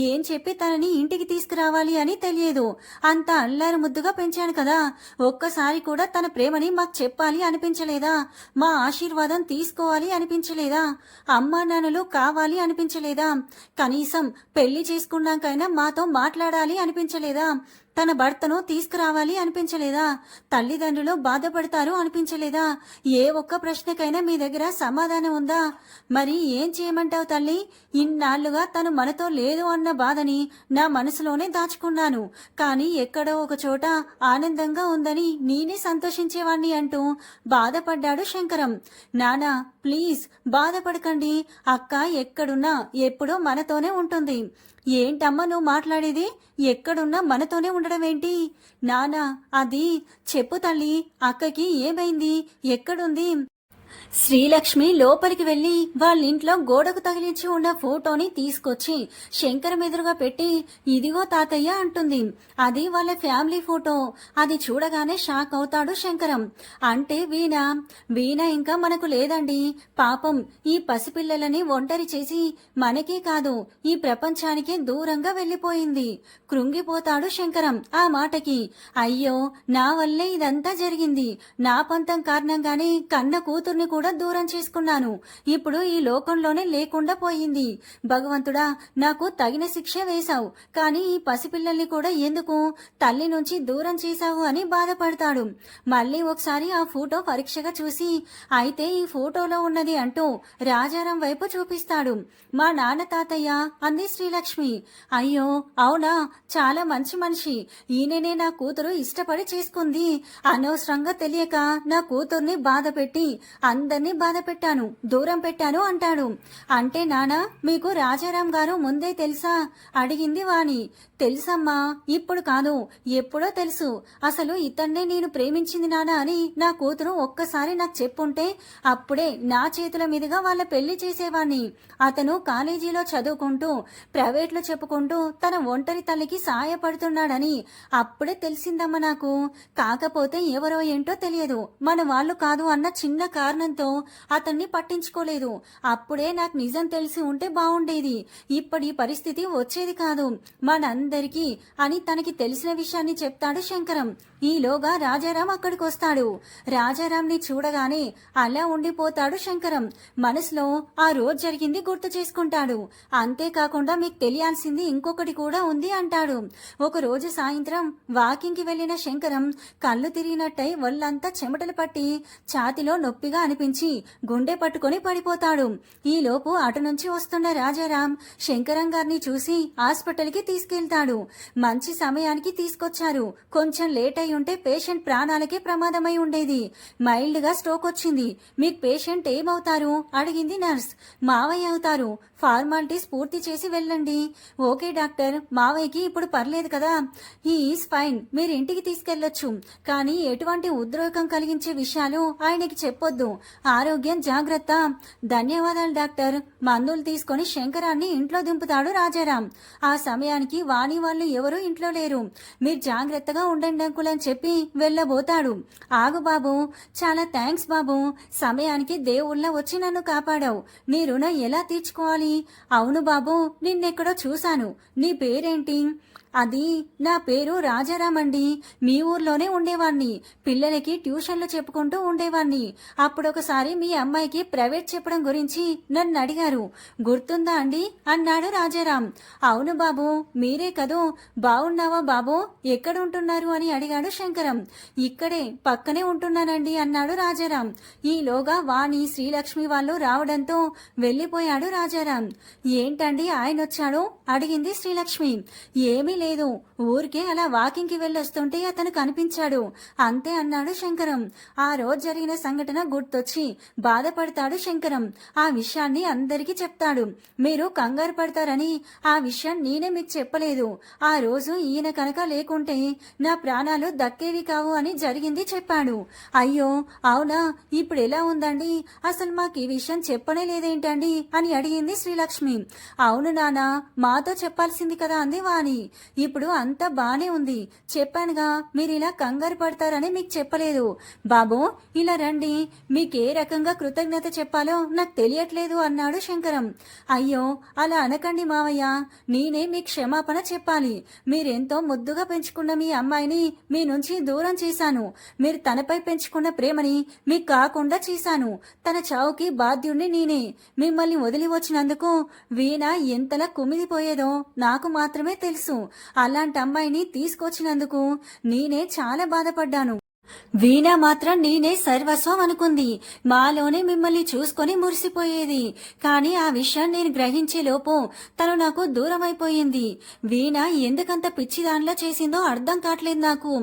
ఏం చెప్పి తనని ఇంటికి తీసుకురావాలి అని తెలియదు. అంత అల్లారు ముద్దుగా పెంచాను కదా, ఒక్కసారి కూడా తన ప్రేమని మాకు చెప్పాలి అనిపించలేదా? మా ఆశీర్వాదం తీసుకోవాలి అనిపించలేదా? అమ్మా నాన్నలు కావాలి అనిపించలేదా? కనీసం పెళ్లి చేసుకున్నాకైనా మాతో మాట్లాడాలి అనిపించలేదా? తన భర్తను తీసుకురావాలి అనిపించలేదా? తల్లిదండ్రులు బాధపడతారు అనిపించలేదా? ఏ ఒక్క ప్రశ్నకైనా మీ దగ్గర సమాధానం ఉందా? మరి ఏం చేయమంటావు తల్లి? ఇన్నాళ్లుగా తను మనతో లేదు అన్న బాధని నా మనసులోనే దాచుకున్నాను. కానీ ఎక్కడో ఒక చోట ఆనందంగా ఉందని నేనే సంతోషించేవాణ్ణి అంటూ బాధపడ్డాడు శంకరం. నానా ప్లీజ్ బాధపడకండి, అక్క ఎక్కడున్నా ఎప్పుడూ మనతోనే ఉంటుంది. ఏంటమ్మా నువ్వు మాట్లాడేది? ఎక్కడున్నా మనతోనే ఉండడం ఏంటి? నానా అది చెప్పు తల్లి, అక్కకి ఏమైంది, ఎక్కడుంది? శ్రీలక్ష్మి లోపలికి వెళ్లి వాళ్ళింట్లో గోడకు తగిలించి ఉన్న ఫోటోని తీసుకొచ్చి శంకరం ఎదురుగా పెట్టి, ఇదిగో తాతయ్య అంటుంది. అది వాళ్ళ ఫ్యామిలీ ఫోటో. అది చూడగానే షాక్ అవుతాడు శంకరం. అంటే వీణ ఇంకా మనకు లేదండి. పాపం ఈ పసిపిల్లలని ఒంటరి చేసి మనకే కాదు ఈ ప్రపంచానికే దూరంగా వెళ్లిపోయింది. కృంగిపోతాడు శంకరం ఆ మాటకి. అయ్యో నా వల్లే ఇదంతా జరిగింది. నా పంతం కారణంగానే కన్న కూతుర్ని కూడా దూరం చేసుకున్నాను. ఇప్పుడు ఈ లోకంలోనే లేకుండా పోయింది. భగవంతుడా, నాకు తగిన శిక్ష వేశావు. కానీ ఈ పసిపిల్లల్ని కూడా ఎందుకు తల్లి నుంచి దూరం చేశావు అని బాధపడతాడు. మళ్ళీ ఒకసారి ఆ ఫోటో పరీక్షగా చూసి, అయితే ఈ ఫోటోలో ఉన్నది అంటూ రాజారాం వైపు చూపిస్తాడు. మా నాన్న తాతయ్య అంది శ్రీలక్ష్మి. అయ్యో అవునా, చాలా మంచి మనిషి. ఈయననే నా కూతురు ఇష్టపడి చేసుకుంది. అనవసరంగా తెలియక నా కూతుర్ని బాధ పెట్టి అందరినీ బాధ పెట్టాను, దూరం పెట్టాను అంటాడు. అంటే నాన్న మీకు రాజారాం గారు ముందే తెలుసా అడిగింది వాణి. తెలుసమ్మా, ఇప్పుడు కాదు ఎప్పుడో తెలుసు. అసలు ఇతన్నే నేను ప్రేమించింది నాన్న అని నా కూతురు ఒక్కసారి నాకు చెప్పుంటే అప్పుడే నా చేతుల మీదుగా వాళ్ళ పెళ్లి చేసేవాణ్ణి. అతను కాలేజీలో చదువుకుంటూ ప్రైవేట్లో చెప్పుకుంటూ తన ఒంటరి తల్లికి సాయపడుతున్నాడని అప్పుడే తెలిసిందమ్మా నాకు. కాకపోతే ఎవరో ఏంటో తెలియదు, మన వాళ్ళు కాదు అన్న చిన్న కారణంతో అతన్ని పట్టించుకోలేదు. అప్పుడే నాకు నిజం తెలిసి ఉంటే బాగుండేది, ఇప్పటి పరిస్థితి వచ్చేది కాదు మనందరికీ అని తనకి తెలిసిన విషయాన్ని చెప్తాడు శంకరం. ఈలోగా రాజారాం అక్కడికి వస్తాడు. రాజారాంని చూడగానే అలా ఉండిపోతాడు శంకరం. మనసులో ఆ రోజు జరిగింది గుర్తు చేసుకుంటాడు. అంతేకాకుండా మీకు తెలియాల్సింది ఇంకొకటి కూడా ఉంది అంటాడు. ఒక రోజు సాయంత్రం వాకింగ్ కి వెళ్లిన శంకరం కళ్ళు తిరిగినట్టయి ఒళ్ళంతా చెమటలు పట్టి ఛాతిలో నొప్పిగా అనిపించి గుండె పట్టుకొని పడిపోతాడు. ఈలోపు అటు నుంచి వస్తున్న రాజారాం శంకరం గారిని చూసి హాస్పిటల్ కి తీసుకెళ్తాడు. మంచి సమయానికి తీసుకొచ్చారు. కొంచెం లేట్ అయి ఉంటే పేషెంట్ ప్రాణాలకే ప్రమాదమై ఉండేది. మైల్డ్ గా స్ట్రోక్ వచ్చింది. మీకు పేషెంట్ ఏమవుతారు అడిగింది నర్స్. మావయ్య అవుతారు. ఫార్మాలిటీస్ పూర్తి చేసి వెళ్ళండి. ఓకే డాక్టర్, మావయ్యకి ఇప్పుడు పర్లేదు కదా, హీ ఈజ్ ఫైన్, మీరు ఇంటికి తీసుకెళ్లొచ్చు. కానీ ఎటువంటి ఉద్రేకం కలిగించే విషయాలు ఆయనకి చెప్పొద్దు. ఆరోగ్యం జాగ్రత్త. ధన్యవాదాలు డాక్టర్. మందులు తీసుకొని శంకరాన్ని ఇంట్లో దింపుతాడు రాజారాం. ఆ సమయానికి వాణి వాళ్ళు ఎవరూ ఇంట్లో లేరు. మీరు జాగ్రత్తగా ఉండండి అంకుల్ అని చెప్పి వెళ్ళబోతాడు. ఆగు బాబు, చాలా థ్యాంక్స్ బాబు, సమయానికి దేవుళ్ళ వచ్చి నన్ను కాపాడావు. నీ రుణం ఎలా తీర్చుకోవాలి? అవును బాబు, నిన్నెక్కడో చూశాను. నీ పేరేంటి? అది నా పేరు రాజారాం అండి. మీ ఊర్లోనే ఉండేవాణ్ణి. పిల్లలకి ట్యూషన్లు చెప్పుకుంటూ ఉండేవాణ్ణి. అప్పుడొకసారి మీ అమ్మాయికి ప్రైవేట్ చెప్పడం గురించి నన్ను అడిగారు, గుర్తుందా అండి అన్నాడు రాజారాం. అవును బాబు, మీరే కదూ. బాగున్నావా బాబు, ఎక్కడుంటున్నారు అని అడిగాడు శంకరం. ఇక్కడే పక్కనే ఉంటున్నానండి అన్నాడు రాజారాం. ఈలోగా వాణి శ్రీలక్ష్మి వాళ్ళు రావడంతో వెళ్లిపోయాడు రాజారాం. ఏంటండి ఆయనొచ్చాడు అడిగింది శ్రీలక్ష్మి. ఏమీ లేదు, ఊరికే అలా వాకింగ్ కి వెళ్ళొస్తుంటే అతను కనిపించాడు అంతే అన్నాడు శంకరం. ఆ రోజు జరిగిన సంఘటన గుర్తొచ్చి బాధపడతాడు శంకరం. ఆ విషయాన్ని అందరికీ చెప్తాడు. మీరు కంగారు పడతారని ఆ విషయం నేనే మీకు చెప్పలేదు. ఆ రోజు ఈయన కనుక లేకుంటే నా ప్రాణాలు దక్కేవి కావు అని జరిగింది చెప్పాడు. అయ్యో అవునా, ఇప్పుడు ఎలా ఉందండి? అసలు మాకు ఈ విషయం చెప్పనే లేదేంటండి అని అడిగింది శ్రీలక్ష్మి. అవును నానా, మాతో చెప్పాల్సింది కదా అంది వాణి. ఇప్పుడు అంతా బానే ఉంది, చెప్పానుగా, మీరు ఇలా కంగారు పడతారని మీకు చెప్పలేదు. బాబు ఇలా రండి, మీకే రకంగా కృతజ్ఞత చెప్పాలో నాకు తెలియట్లేదు అన్నాడు శంకరం. అయ్యో అలా అనకండి మావయ్య, నేనే మీకు క్షమాపణ చెప్పాలి. మీరెంతో ముద్దుగా పెంచుకున్న మీ అమ్మాయిని మీ నుంచి దూరం చేశాను. మీరు తనపై పెంచుకున్న ప్రేమని మీకు కాకుండా చేశాను. తన చావుకి బాధ్యుణ్ణి నేనే. మిమ్మల్ని వదిలి వచ్చినందుకు వీణ ఎంతలా కుమిలిపోయేదో నాకు మాత్రమే తెలుసు. అలాంటి అమ్మాయిని తీసుకొచ్చినందుకు నేనే చాలా బాధపడ్డాను. వీణ మాత్రం నేనే సర్వస్వం అనుకుంది. మాలోనే మిమ్మల్ని చూసుకొని మురిసిపోయేది. కానీ ఆ విషయం నేను గ్రహించే లోపు తను నాకు దూరం అయిపోయింది. వీణ ఎందుకంత పిచ్చిదానిలా చేసిందో అర్థం కావట్లేదు నాకు.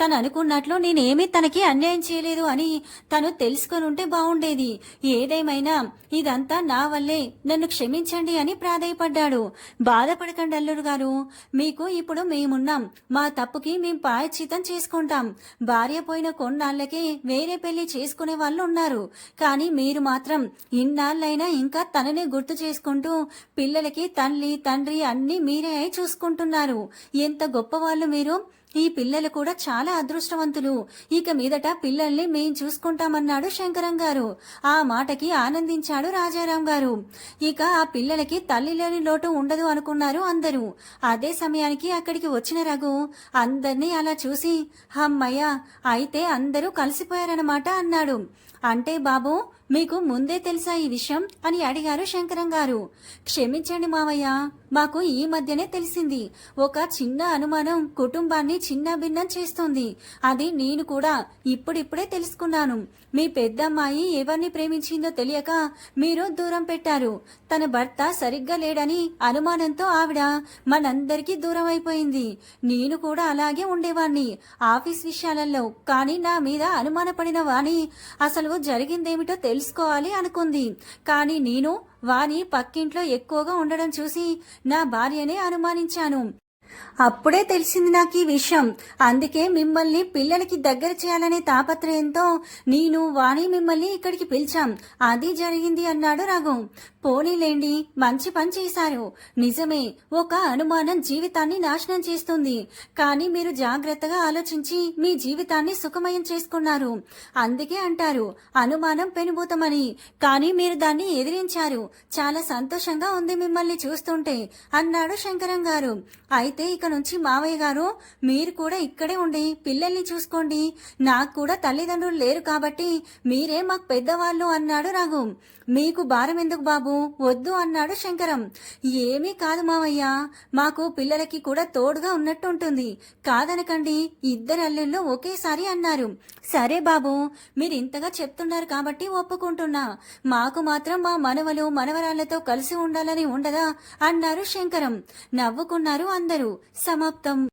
తను అనుకున్నట్లు నేనేమీ తనకి అన్యాయం చేయలేదు అని తను తెలుసుకొని ఉంటే బాగుండేది. ఏదేమైనా ఇదంతా నా వల్లే, నన్ను క్షమించండి అని ప్రాధేయపడ్డాడు. బాధపడకండి అల్లుడు గారు, మీకు ఇప్పుడు మేమున్నాం. మా తప్పుకి మేం ప్రాయశ్చిత్తం చేసుకుంటాం. భార్య పోయిన కొన్నాళ్లకే వేరే పెళ్లి చేసుకునే వాళ్ళు ఉన్నారు. కానీ మీరు మాత్రం ఇన్నాళ్ళైనా ఇంకా తననే గుర్తు చేసుకుంటూ పిల్లలకి తల్లి తండ్రి అన్ని మీరే అయి చూసుకుంటున్నారు. ఎంత గొప్పవాళ్ళు మీరు. ఈ పిల్లలు కూడా చాలా అదృష్టవంతులు. ఇక మీదట పిల్లల్ని మేం చూసుకుంటామన్నాడు శంకరం గారు. ఆ మాటకి ఆనందించాడు రాజారాం గారు. ఇక ఆ పిల్లలకి తల్లి లేని లోటు ఉండదు అనుకున్నారు అందరూ. అదే సమయానికి అక్కడికి వచ్చిన రఘు అందర్నీ అలా చూసి, అమ్మయ్య, అయితే అందరూ కలిసిపోయారన్నమాట అన్నాడు. అంటే బాబు మీకు ముందే తెలుసా ఈ విషయం అని అడిగారు శంకరం గారు. క్షమించండి మావయ్య, మాకు ఈ మధ్యనే తెలిసింది. ఒక చిన్న అనుమానం కుటుంబాన్ని చిన్న భిన్నం చేస్తుంది. అది నేను కూడా ఇప్పుడిప్పుడే తెలుసుకున్నాను. మీ పెద్దమ్మాయి ఎవరిని ప్రేమించిందో తెలియక మీరు దూరం పెట్టారు. తన భర్త సరిగ్గా లేడని అనుమానంతో ఆవిడ మనందరికీ దూరం అయిపోయింది. నేను కూడా అలాగే ఉండేవాణ్ణి ఆఫీస్ విషయాలలో. కానీ నా మీద అనుమానపడిన వాణి అసలు అసలు జరిగిందేమిటో తెలుసుకోవాలి అనుకుంది. కానీ నేను వాని పక్కింట్లో ఎక్కువగా ఉండడం చూసి నా భార్యనే అనుమానించాను. అప్పుడే తెలిసింది నాకు ఈ విషయం. అందుకే మిమ్మల్ని పిల్లలకి దగ్గర చేయాలనే తాపత్రయంతో నేను వాణి మిమ్మల్ని ఇక్కడికి పిలిచాం. అది జరిగింది అన్నాడు రఘు. పోనీలేండి, మంచి పని చేశారు. నిజమే, ఒక అనుమానం జీవితాన్ని నాశనం చేస్తుంది. కానీ మీరు జాగ్రత్తగా ఆలోచించి మీ జీవితాన్ని సుఖమయం చేసుకున్నారు. అందుకే అంటారు అనుమానం పెనుభూతమని. కానీ మీరు దాన్ని ఎదిరించారు. చాలా సంతోషంగా ఉంది మిమ్మల్ని చూస్తుంటే అన్నాడు శంకరం గారు. అయితే ఇక నుంచి మావయ్య గారు మీరు కూడా ఇక్కడే ఉండి పిల్లల్ని చూసుకోండి. నాకు కూడా తల్లిదండ్రులు లేరు కాబట్టి మీరే మాకు పెద్దవాళ్ళు అన్నాడు రఘు. మీకు భారం ఎందుకు బాబు, వద్దు అన్నాడు శంకరం. ఏమీ కాదు మావయ్య, మాకు పిల్లలకి కూడా తోడుగా ఉన్నట్టు ఉంటుంది. కాదనకండి, ఇద్దరు అల్లుళ్ళు ఒకేసారి అన్నారు. సరే బాబు, మీరు ఇంతగా చెప్తున్నారు కాబట్టి ఒప్పుకుంటున్నా. మాకు మాత్రం మా మనవలు మనవరాళ్లతో కలిసి ఉండాలని ఉండదా అన్నారు శంకరం. నవ్వుకున్నారు అందరూ. సమాప్తం.